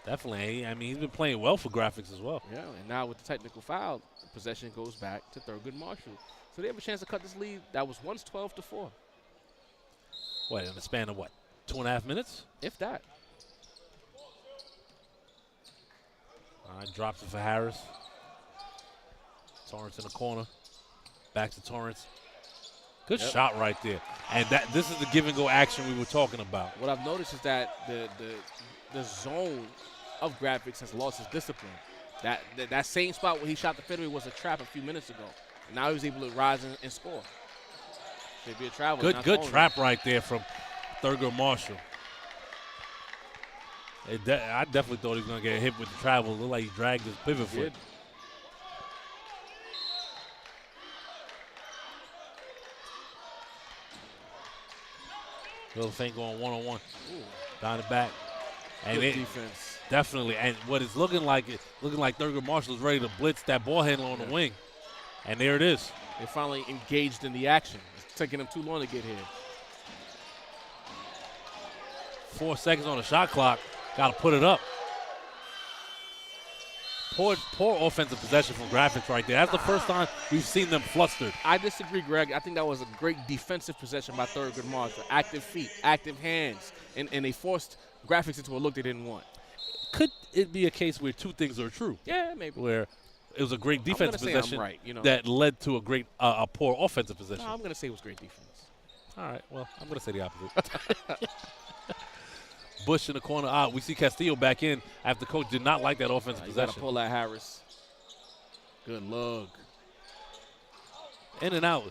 Definitely. I mean, he's been playing well for Graphics as well. Yeah, and now with the technical foul, the possession goes back to Thurgood Marshall. So they have a chance to cut this lead that was once 12-4. What, in the span of 2.5 minutes? If that. All right, drops it for Harris. Torrance in the corner. Back to Torrance. Good shot right there. And this is the give-and-go action we were talking about. What I've noticed is that the zone of Graphics has lost its discipline. That same spot where he shot the fadeaway was a trap a few minutes ago. And now he was able to rise and score. Should be a travel. Good trap right there from Thurgood Marshall. I definitely thought he was going to get hit with the travel. It looked like he dragged his pivot foot. Little thing going one-on-one. Down the back. And Good defense. Definitely. And what it's looking like Thurgood Marshall is ready to blitz that ball handler on the wing. And there it is. They finally engaged in the action. It's taking them too long to get here. 4 seconds on the shot clock. Got to put it up. Poor offensive possession from Graphics right there. That's the first time we've seen them flustered. I disagree, Greg. I think that was a great defensive possession by Thurgood Marshall. Active feet, active hands, and they forced Graphics into a look they didn't want. Could it be a case where two things are true? Yeah, maybe. Where it was a great defensive possession that led to a poor offensive possession. No, I'm going to say it was great defense. All right, well, I'm going to say the opposite. Bush in the corner. We see Castillo back in after coach did not like that offensive possession. Got to pull that Harris. Good look. In and out.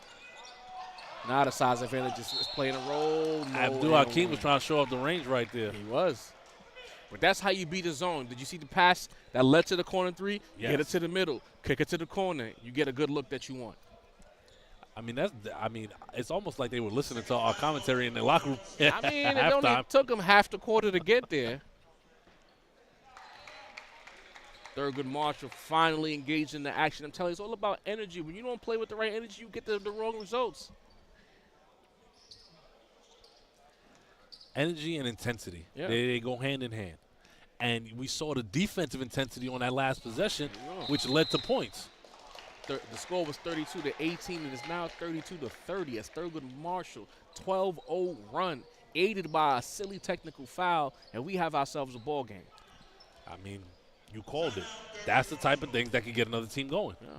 Now the size advantage is playing a role. Abdul Hakim was trying to show up the range right there. He was. But that's how you beat a zone. Did you see the pass that led to the corner three? Yes. Get it to the middle. Kick it to the corner. You get a good look that you want. I mean, it's almost like they were listening to our commentary in the locker room. I mean, it only took them half the quarter to get there. Thurgood Marshall finally engaged in the action. I'm telling you, it's all about energy. When you don't play with the right energy, you get the wrong results. Energy and intensity. Yeah. They go hand in hand. And we saw the defensive intensity on that last possession, which led to points. The score was 32-18, and it's now 32-30 as Thurgood Marshall, 12-0 run, aided by a silly technical foul, and we have ourselves a ball game. I mean, you called it. That's the type of things that can get another team going. Yeah.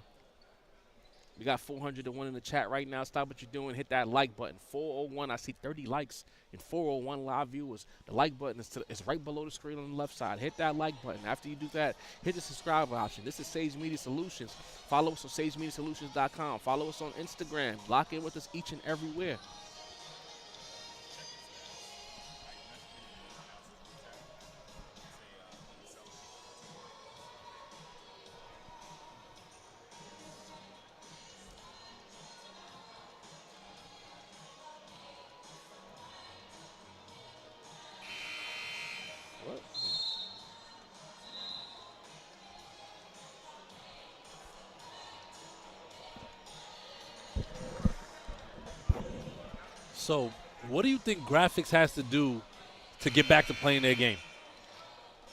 We got 401 in the chat right now. Stop what you're doing. Hit that like button. 401. I see 30 likes and 401 live viewers. The like button is right below the screen on the left side. Hit that like button. After you do that, hit the subscribe option. This is Sage Media Solutions. Follow us on SageMediaSolutions.com. Follow us on Instagram. Lock in with us each and everywhere. So, what do you think Graphics has to do to get back to playing their game?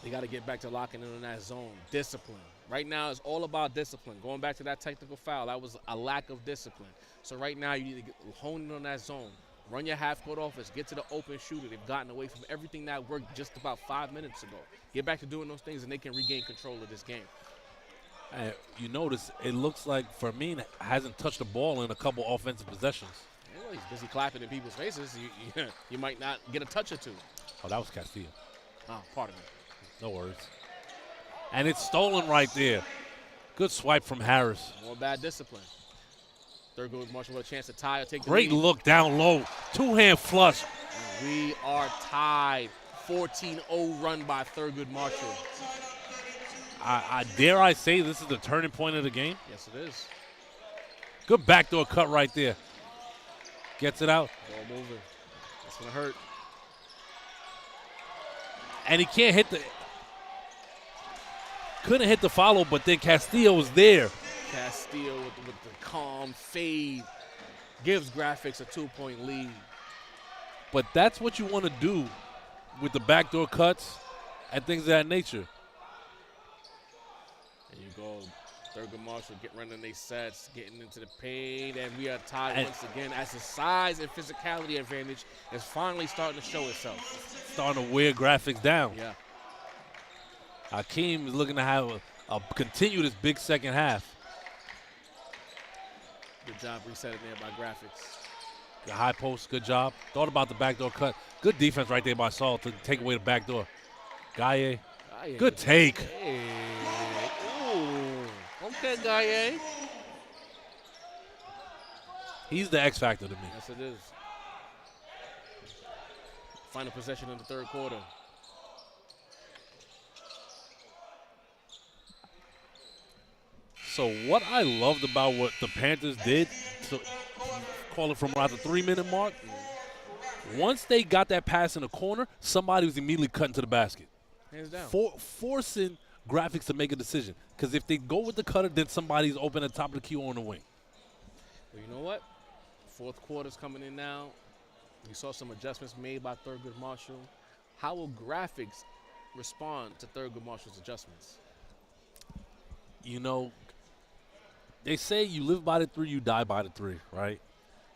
They got to get back to locking in on that zone. Discipline. Right now, it's all about discipline. Going back to that technical foul, that was a lack of discipline. So right now, you need to hone in on that zone. Run your half-court offense. Get to the open shooter. They've gotten away from everything that worked just about 5 minutes ago. Get back to doing those things, and they can regain control of this game. You notice it looks like Fermin hasn't touched the ball in a couple offensive possessions. Well, he's busy clapping in people's faces. You might not get a touch or two. Oh, that was Castillo. Oh, pardon me. No worries. And it's stolen right there. Good swipe from Harris. More bad discipline. Thurgood Marshall with a chance to tie or take the Great lead. look down low. Two-hand flush. We are tied. 14-0 run by Thurgood Marshall. I dare I say this is the turning point of the game? Yes, it is. Good backdoor cut right there. Gets it out. Ball moving. That's going to hurt. And he can't hit the – couldn't hit the follow, but then Castillo was there. Castillo with the calm fade gives Graphics a 2-point lead. But that's what you want to do with the backdoor cuts and things of that nature. There you go. Thurgood Marshall running their sets, getting into the paint, and we are tied once again as the size and physicality advantage is finally starting to show itself. Starting to wear Graphics down. Yeah. Hakeem is looking to have continue this big second half. Good job resetting there by Graphics. The high post, good job. Thought about the backdoor cut. Good defense right there by Saul to take away the backdoor. Gaye, good take. Hey. Ooh. Okay, Gaye. He's the X factor to me. Yes, it is. Final possession in the third quarter. So what I loved about what the Panthers did, to call it from around the 3-minute mark, once they got that pass in the corner, somebody was immediately cutting to the basket. Hands down. Forcing graphics to make a decision. Because if they go with the cutter, then somebody's open at the top of the key or on the wing. Well, you know what? Fourth quarter's coming in now. You saw some adjustments made by Thurgood Marshall. How will graphics respond to Thurgood Marshall's adjustments? You know, they say you live by the 3, you die by the 3, right?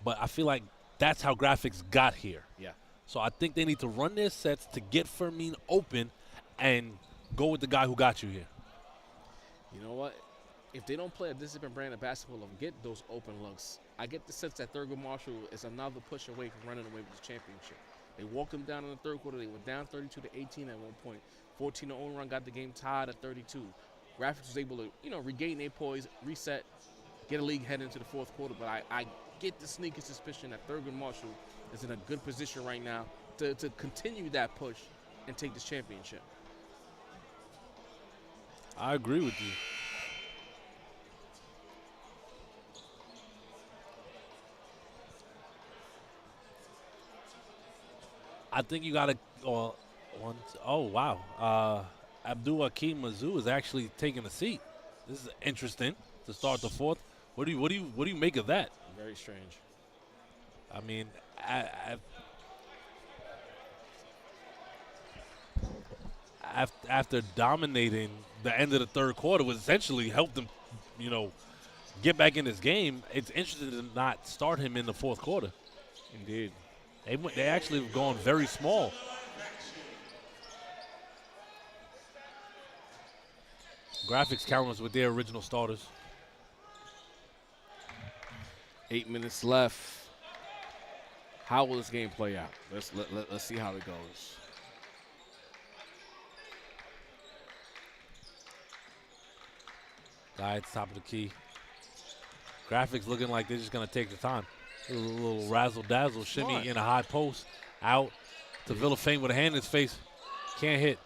But I feel like that's how graphics got here. Yeah. So I think they need to run their sets to get Fermin open and go with the guy who got you here. You know what? If they don't play a disciplined brand of basketball and get those open looks, I get the sense that Thurgood Marshall is another push away from running away with the championship. They walked them down in the third quarter. They were down 32-18 at one point. 14 to own run got the game tied at 32. Graphics was able to, regain their poise, reset, get a league head into the fourth quarter. But I get the sneaky suspicion that Thurgood Marshall is in a good position right now to continue that push and take this championship. I agree with you. I think you got to. Oh wow! Abdul Hakeem Mazou is actually taking a seat. This is interesting to start the fourth. What do you make of that? Very strange. I mean, after dominating the end of the third quarter, was essentially helped them, get back in this game. It's interesting to not start him in the fourth quarter. Indeed. They actually have gone very small. Graphics counters with their original starters. 8 minutes left. How will this game play out? Let's see how it goes. Guy at the top of the key. Graphics looking like they're just going to take the time. A little razzle-dazzle shimmy in a high post. Out to Villafane with a hand in his face. Can't hit.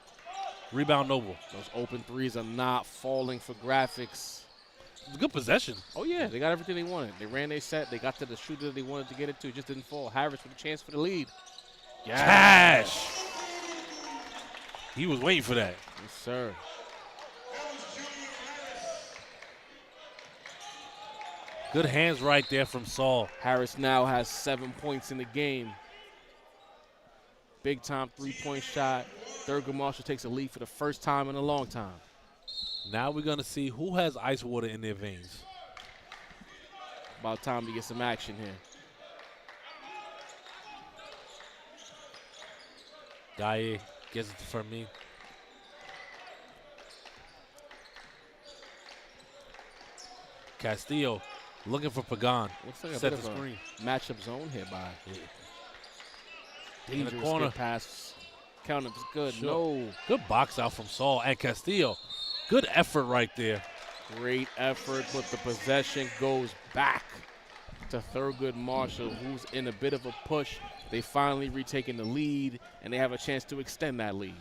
Rebound Noble. Those open threes are not falling for graphics. It's a good possession. Oh, yeah. They got everything they wanted. They ran their set. They got to the shooter that they wanted to get it to. It just didn't fall. Harris with a chance for the lead. Cash. He was waiting for that. Yes, sir. Good hands right there from Saul. Harris now has 7 points in the game. Big time three-point shot. Thurgood Marshall takes a lead for the first time in a long time. Now we're going to see who has ice water in their veins. About time to get some action here. Gaye gets it to Fermin. Castillo looking for Pagan. Looks like a Set bit the of screen. a matchup zone here by. In the Dangerous corner. good pass. Count is good. Sure. No. Good box out from Saul and Castillo. Good effort right there. Great effort, but the possession goes back to Thurgood Marshall, who's in a bit of a push. They finally retaken the lead, and they have a chance to extend that lead.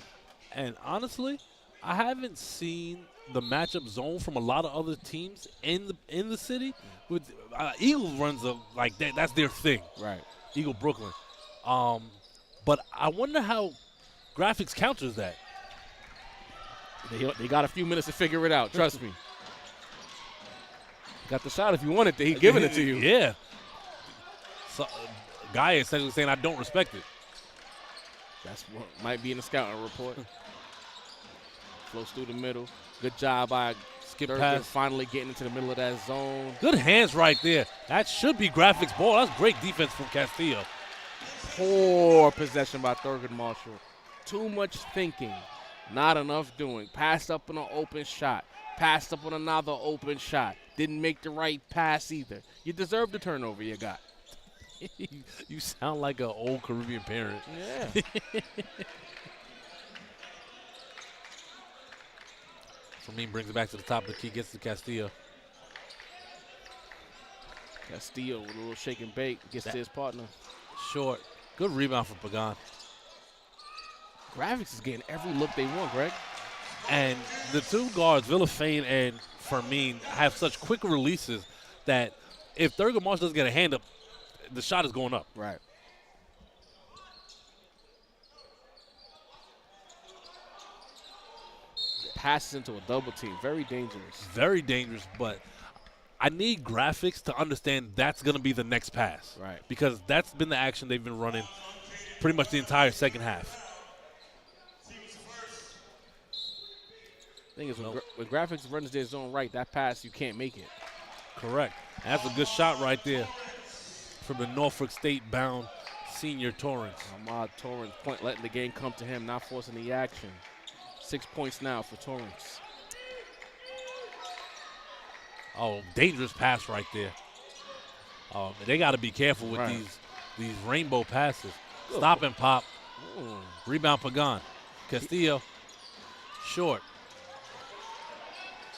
And honestly, I haven't seen the matchup zone from a lot of other teams in the city. With Eagle runs like that. That's their thing. Right. Eagle Brooklyn. But I wonder how graphics counters that. They got a few minutes to figure it out. Trust me. Got the shot if you want it. He's giving it to you. Yeah. So, Guy essentially saying, I don't respect it. That's what might be in the scouting report. Flows through the middle. Good job by Skip Thurgood pass. finally getting into the middle of that zone. Good hands right there. That should be graphics ball. That's great defense from Castillo. Poor possession by Thurgood Marshall. Too much thinking, not enough doing. Passed up on an open shot. Passed up on another open shot. Didn't make the right pass either. You deserve the turnover you got. You sound like an old Caribbean parent. Yeah. Fermin brings it back to the top of the key, gets to Castillo. Castillo with a little shake and bake gets to his partner. Short. Good rebound from Pagan. Graphics is getting every look they want, Greg. And the two guards, Villafane and Fermin, have such quick releases that if Thurgood Marshall doesn't get a hand up, the shot is going up. Right. Passes into a double team. Very dangerous. Very dangerous, but I need Graphics to understand that's going to be the next pass. Right. Because that's been the action they've been running pretty much the entire second half. Thing is, when Graphics runs their zone right, that pass, you can't make it. Correct. That's a good shot right there from the Norfolk State-bound senior Torrance. Ahmad Torrance letting the game come to him, not forcing the action. 6 points now for Torrance. Oh, dangerous pass right there. They got to be careful with these rainbow passes. Stop and pop. Rebound Pagan. Castillo, short.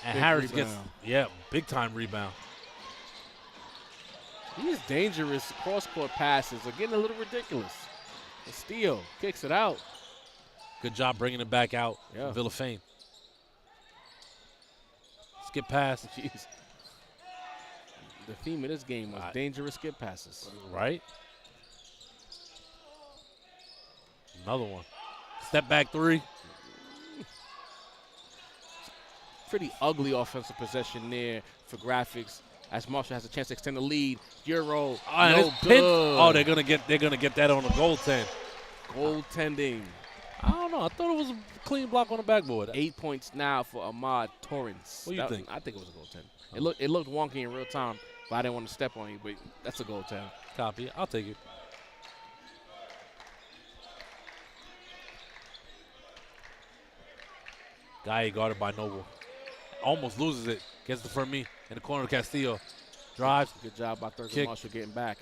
And Big Harris rebound. gets, big time rebound. These dangerous cross-court passes are getting a little ridiculous. Castillo kicks it out. Good job bringing it back out Yeah. from Villafane. Skip pass. Jeez. The theme of this game was dangerous skip passes. Right? Another one. Step back three. Pretty ugly offensive possession there for Graphics as Marshall has a chance to extend the lead. Euro, And no it's pinned. good. Oh, they're gonna get that on the goaltend. Goaltending. I don't know. I thought it was a clean block on the backboard. 8 points now for Ahmad Torrance. What do you think? I think it was a goaltend. It looked wonky in real time, but I didn't want to step on you. But that's a goaltend. Copy. I'll take it. Guy guarded by Noble. Almost loses it. Gets the Fermi in the corner of Castillo. Drives. Good job by Thurgood Kick. Marshall getting back.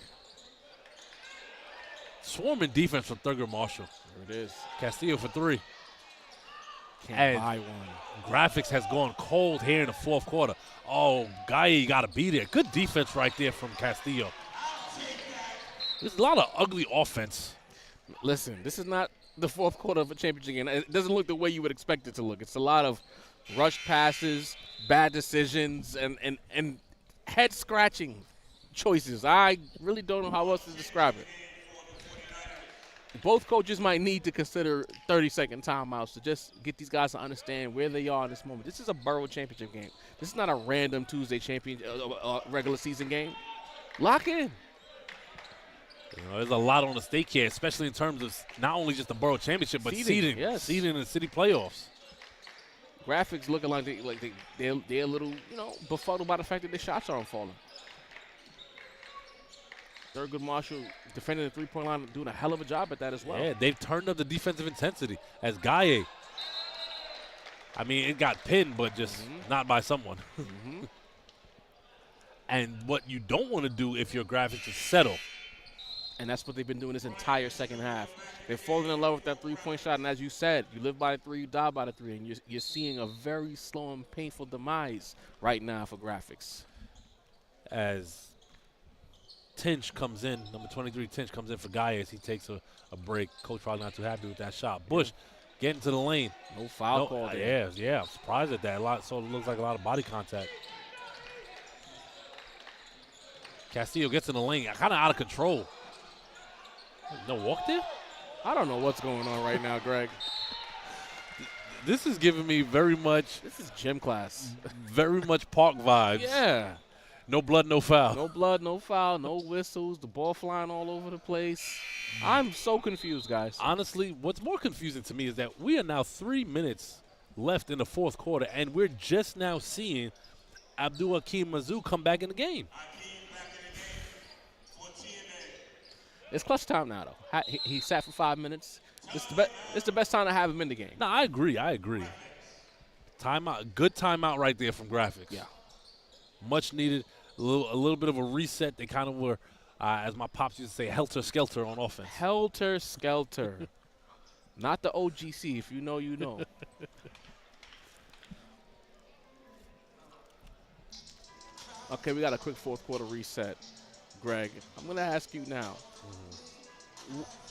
Swarming defense from Thurgood Marshall. There it is. Castillo for three. Can't And buy one. Graphics has gone cold here in the fourth quarter. Oh, Guy got to be there. Good defense right there from Castillo. There's a lot of ugly offense. Listen, this is not the fourth quarter of a championship game. It doesn't look the way you would expect it to look. It's a lot of rushed passes, bad decisions, and head-scratching choices. I really don't know how else to describe it. Both coaches might need to consider 30-second timeouts to just get these guys to understand where they are in this moment. This is a Boro championship game. This is not a random Tuesday regular season game. Lock in. You know, there's a lot on the stake here, especially in terms of not only just the Borough Championship, but seeding in the city playoffs. Graphics looking like they're a little, befuddled by the fact that their shots aren't falling. Thurgood Marshall defending the three-point line, doing a hell of a job at that as well. Yeah, they've turned up the defensive intensity as Gaye. I mean, it got pinned, but just not by someone. And what you don't want to do if you're Graphics is settle. And that's what they've been doing this entire second half. They're falling in love with that three-point shot, and as you said, you live by the three, you die by the three, and you're seeing a very slow and painful demise right now for Graphics. As Tinch comes in, number 23 Tinch comes in for Guy as he takes a break. Coach probably not too happy with that shot. Bush getting to the lane. No foul call there. Yeah, I'm surprised at that. So it looks like a lot of body contact. Castillo gets in the lane, kind of out of control. No walk there? I don't know what's going on right now, Greg. This is giving me very much. This is gym class. Very much park vibes. Yeah. No blood, no foul. No blood, no foul, no whistles, the ball flying all over the place. I'm so confused, guys. Honestly, what's more confusing to me is that we are now 3 minutes left in the fourth quarter, and we're just now seeing Abdul Hakim Mazou come back in the game. It's clutch time now, though. He sat for 5 minutes. It's the best time to have him in the game. No, I agree. Timeout, good timeout right there from Graphics. Yeah. Much needed. A little bit of a reset. They kind of were, as my pops used to say, helter-skelter on offense. Helter-skelter. Not the OGC. If you know, you know. Okay, we got a quick fourth quarter reset, Greg. I'm going to ask you now.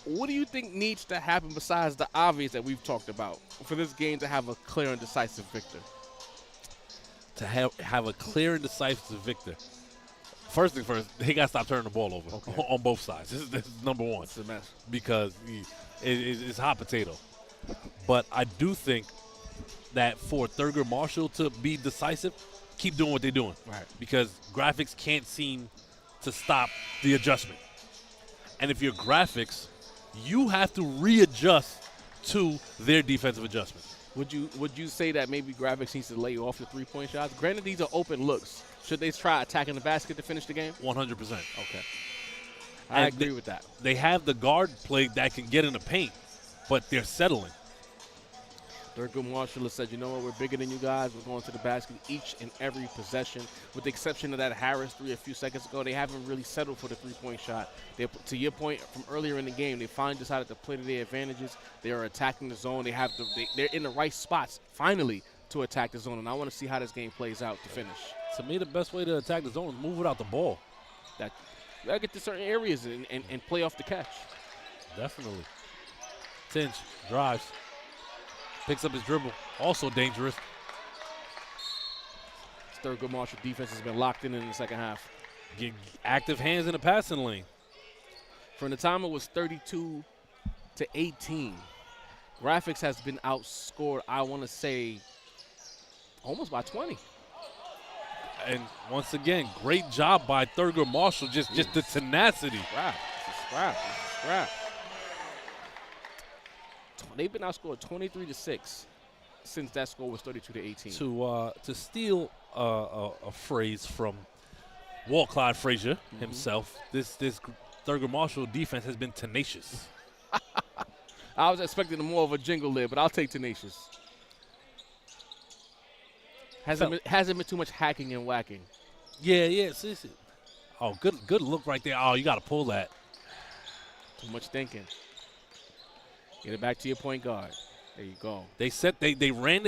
What do you think needs to happen besides the obvious that we've talked about for this game to have a clear and decisive victor? To have a clear and decisive victor. First thing first, he got to stop turning the ball over on both sides. This is number one. It's a mess. Because it's hot potato. But I do think that for Thurgood Marshall to be decisive, keep doing what they're doing. Right. Because graphics can't seem to stop the adjustment. And if you're graphics, you have to readjust to their defensive adjustment. Would you say that maybe graphics needs to lay you off your three-point shots? Granted, these are open looks. Should they try attacking the basket to finish the game? 100%. Okay. I agree with that. They have the guard play that can get in the paint, but they're settling. Thurgood Marshall has said, you know what, we're bigger than you guys. We're going to the basket each and every possession. With the exception of that Harris three a few seconds ago, they haven't really settled for the three-point shot. To your point from earlier in the game, they finally decided to play to their advantages. They are attacking the zone. They're in the right spots, finally, to attack the zone. And I want to see how this game plays out to finish. To me, the best way to attack the zone is move without the ball. You got to get to certain areas and play off the catch. Definitely. Tinch drives. Picks up his dribble. Also dangerous. Thurgood Marshall defense has been locked in the second half. Get active hands in the passing lane. From the time it was 32-18, graphics has been outscored, I want to say, almost by 20. And once again, great job by Thurgood Marshall, just the tenacity. Scrap. They've been outscored 23-6 since that score was 32-18. To steal a phrase from Walt Clyde Frazier himself, this Thurgood Marshall defense has been tenacious. I was expecting more of a jingle there, but I'll take tenacious. Hasn't been too much hacking and whacking. Yeah. Oh, good look right there. Oh, you got to pull that. Too much thinking. Get it back to your point guard. There you go. They ran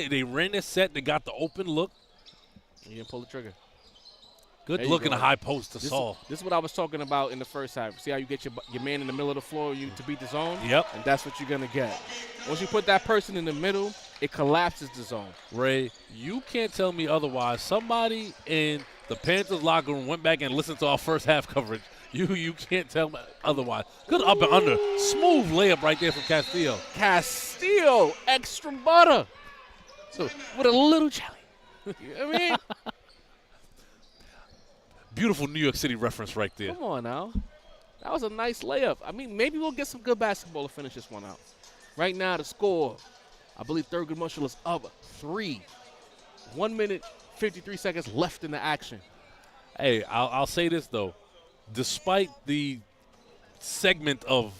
their set. They got the open look. You didn't pull the trigger. Good look in the high post to Saul. This is what I was talking about in the first half. See how you get your man in the middle of the floor to beat the zone? Yep. And that's what you're going to get. Once you put that person in the middle, it collapses the zone. Ray, you can't tell me otherwise. Somebody in the Panthers locker room went back and listened to our first half coverage. You can't tell me otherwise. Good up and under. Smooth layup right there from Castillo. Extra butter. So with a little jelly. You know what I mean? Beautiful New York City reference right there. Come on now. That was a nice layup. I mean, maybe we'll get some good basketball to finish this one out. Right now, the score, I believe Thurgood Marshall is up 3. 1 minute, 53 seconds left in the action. Hey, I'll say this, though. Despite the segment of,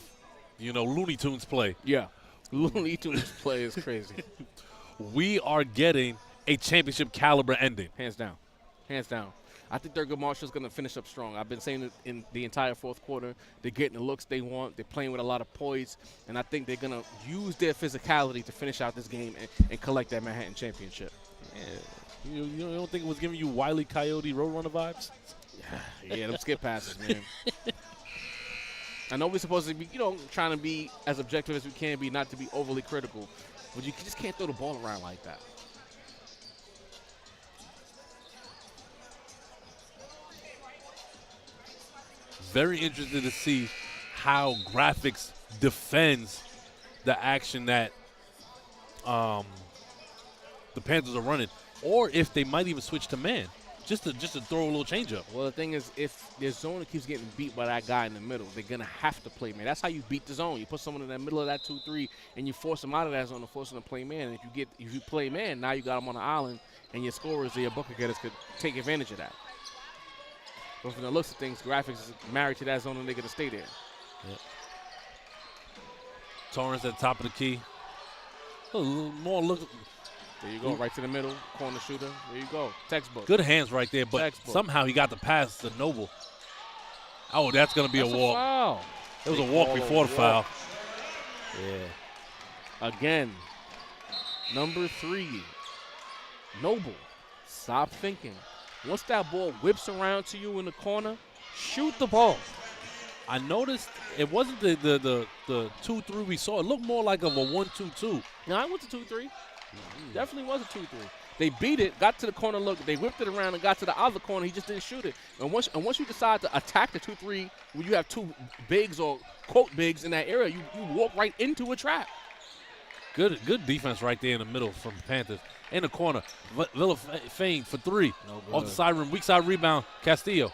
Looney Tunes play. Yeah. Looney Tunes play is crazy. We are getting a championship caliber ending. Hands down. I think Thurgood Marshall's going to finish up strong. I've been saying it in the entire fourth quarter. They're getting the looks they want. They're playing with a lot of poise. And I think they're going to use their physicality to finish out this game and collect that Manhattan championship. Yeah. You don't think it was giving you Wile E. Coyote Roadrunner vibes? Yeah, them skip passes, man. I know we're supposed to be, trying to be as objective as we can be, not to be overly critical. But you just can't throw the ball around like that. Very interested to see how graphics defends the action that the Panthers are running, or if they might even switch to man, just to throw a little change up. Well, the thing is, if their zone keeps getting beat by that guy in the middle, they're gonna have to play man. That's how you beat the zone. You put someone in the middle of that 2-3, and you force them out of that zone and force them to play man. And if you play man, now you got them on the island, and your scorers or your bucket getters could take advantage of that. But from the looks of things, graphics is married to that zone, and they're gonna stay there. Yep. Torrance at the top of the key. A little more look. There you go, right to the middle, corner shooter. There you go, textbook. Good hands right there, but somehow he got the pass to Noble. Oh, that's going to be a walk. Foul. It was a walk before the foul. Yeah. Again, number 3, Noble. Stop thinking. once that ball whips around to you in the corner, shoot the ball. I noticed it wasn't the 2-3 we saw. It looked more like of a 1-2-2. No, I went to 2-3. Definitely was a 2-3. They beat it, got to the corner look. They whipped it around and got to the other corner. He just didn't shoot it. And once you decide to attack the 2-3, when you have two bigs or quote bigs in that area, you walk right into a trap. Good defense right there in the middle from the Panthers. In the corner, Villa Fane for 3. No Off the side rim, weak side rebound, Castillo.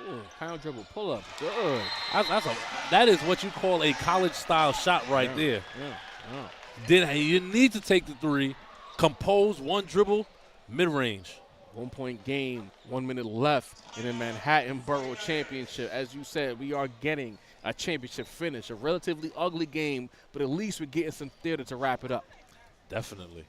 Ooh, pound dribble pull up, good. That is what you call a college-style shot right there. Yeah. You need to take the 3, compose one dribble, mid-range. 1 point game, 1 minute left in the Manhattan Borough Championship. As you said, we are getting a championship finish, a relatively ugly game, but at least we're getting some theater to wrap it up. Definitely.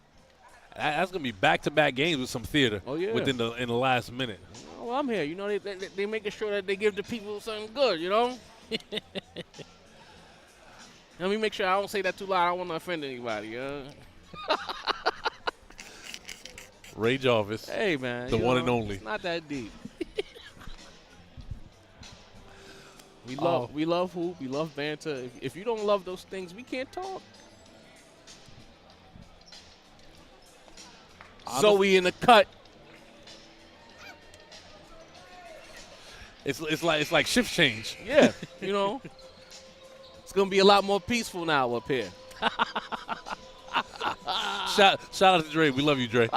That's going to be back-to-back games with some theater in the last minute. Well, I'm here. You know, they making sure that they give the people something good, you know? Let me make sure I don't say that too loud. I don't want to offend anybody. Ray Jarvis. Hey, man. The one and only. It's not that deep. We love hoop. We love banter. If you don't love those things, we can't talk. Zoe in the cut. It's like shift change. Yeah, you know. It's gonna be a lot more peaceful now up here. Shout out to Dre. We love you, Dre.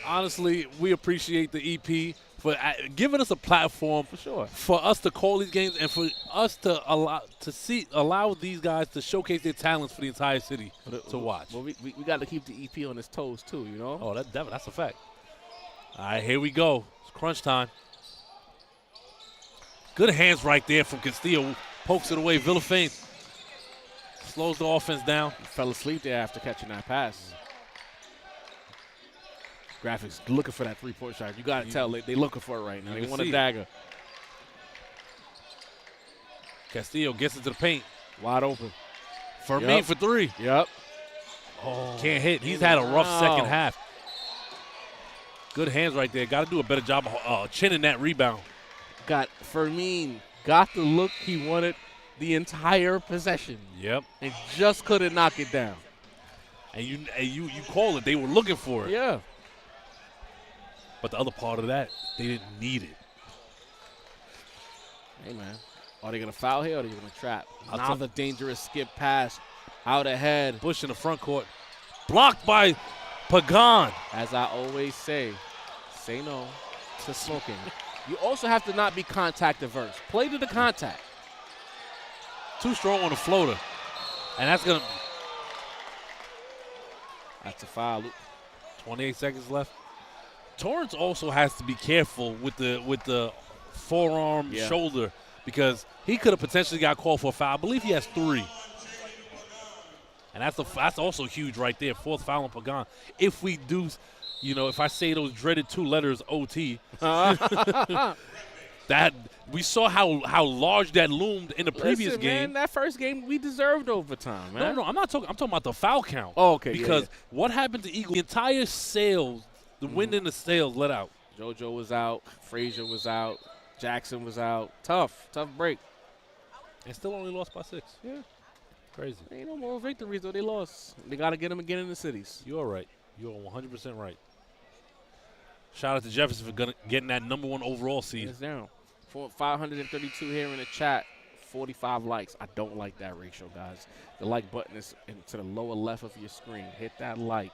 Honestly, we appreciate the EP for giving us a platform For sure. for us to call these games and for us to allow these guys to showcase their talents for the entire city to watch. Well, we got to keep the EP on his toes too, you know. Oh, that's a fact. All right, here we go. It's crunch time. Good hands right there from Castillo. Pokes it away. Villafane slows the offense down. He fell asleep there after catching that pass. Graphics looking for that three-point shot. You got to tell they looking for it right now. They want a dagger. Castillo gets into the paint. Wide open. Fermin for 3. Yep. Oh, can't hit. He's had a rough second half. Good hands right there. Got to do a better job of chinning that rebound. Fermin got the look he wanted the entire possession. Yep. And just couldn't knock it down. And you call it. They were looking for it. Yeah. But the other part of that, they didn't need it. Hey, man. Are they going to foul here or are they going to trap? Another dangerous skip pass out ahead. Bush in the front court. Blocked by Pagan. As I always say no to smoking. You also have to not be contact averse. Play to the contact. Too strong on the floater. And that's going to. That's a foul. 28 seconds left. Torrance also has to be careful with the forearm shoulder because he could have potentially got called for a foul. I believe he has 3. And that's also huge right there. 4th foul on Pagan. If we do, if I say those dreaded 2 letters OT, that we saw how large that loomed in the previous game. Man, that first game we deserved overtime, man. No, I'm talking about the foul count. Oh, okay. Because what happened to Eagle? The entire sails, the wind in the sails let out. JoJo was out. Frazier was out. Jackson was out. Tough break. And still only lost by 6. Yeah. Crazy. Ain't no more victories, though. They lost. They got to get them again in the cities. You're right. You're 100% right. Shout out to Jefferson for getting that number 1 overall seed. It's down. 532 here in the chat. 45 likes. I don't like that ratio, guys. The like button is to the lower left of your screen. Hit that like.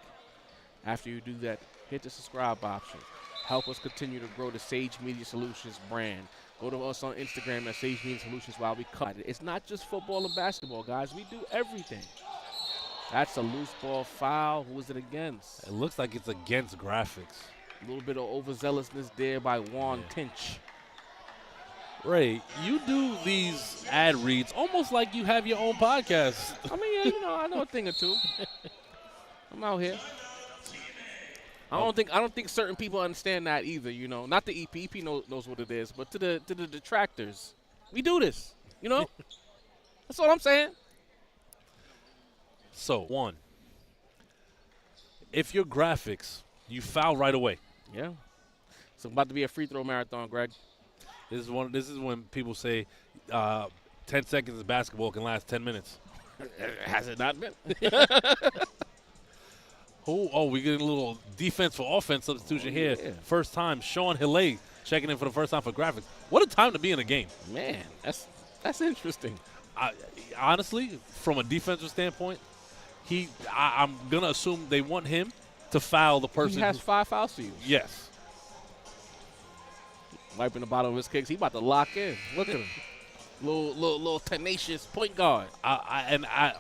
After you do that, hit the subscribe option. Help us continue to grow the Sage Media Solutions brand. Go to us on Instagram at Sage Media Solutions while we cut it. It's not just football and basketball, guys. We do everything. That's a loose ball foul. Who is it against? It looks like it's against Graphics. A little bit of overzealousness there by Juan Tinch. Ray, you do these ad reads almost like you have your own podcast. I mean, I know a thing or two. I'm out here. I don't think certain people understand that either. Not the EP. EP knows what it is, but to the detractors, we do this. That's all I'm saying. So, 1, if your graphics, you foul right away. Yeah. It's about to be a free throw marathon, Greg. This is when people say 10 seconds of basketball can last 10 minutes. Has it not been? We get a little defense for offense substitution here. Yeah. First time, Sean Hillay checking in for the first time for graphics. What a time to be in a game. Man, that's interesting. Honestly, from a defensive standpoint, I'm going to assume they want him to foul the person. He has 5 fouls to you. Yes. Wiping the bottom of his kicks. He about to lock in. Look at him. Little tenacious point guard.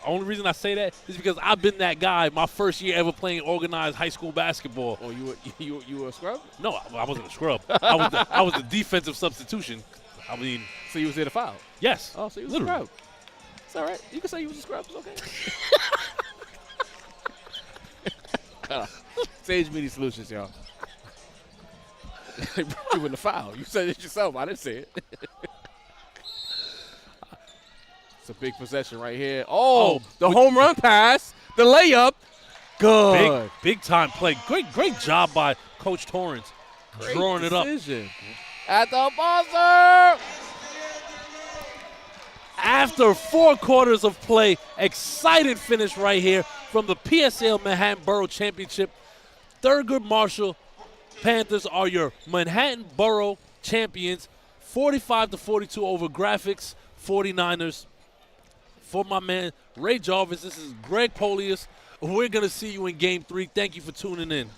Only reason I say that is because I've been that guy my first year ever playing organized high school basketball. Oh, you were a scrub? No, I wasn't a scrub. I was the defensive substitution. I mean, So you was there to foul? yes. Oh, so you was literally. a scrub. It's all right. You can say you was a scrub. It's okay. Sage Media Solutions, y'all. You wouldn't foul. You said it yourself. I didn't say it. It's a big possession right here. Oh, the home run pass, the layup. Good. Big time play. Great job by Coach Torrance drawing it up. At the buzzer. After 4 quarters of play, excited finish right here from the PSAL Manhattan Borough Championship. Thurgood Marshall Panthers are your Manhattan Borough champions, 45-42 over Graphics 49ers. For my man Ray Jarvis, this is Greg Polius. We're going to see you in Game 3. Thank you for tuning in.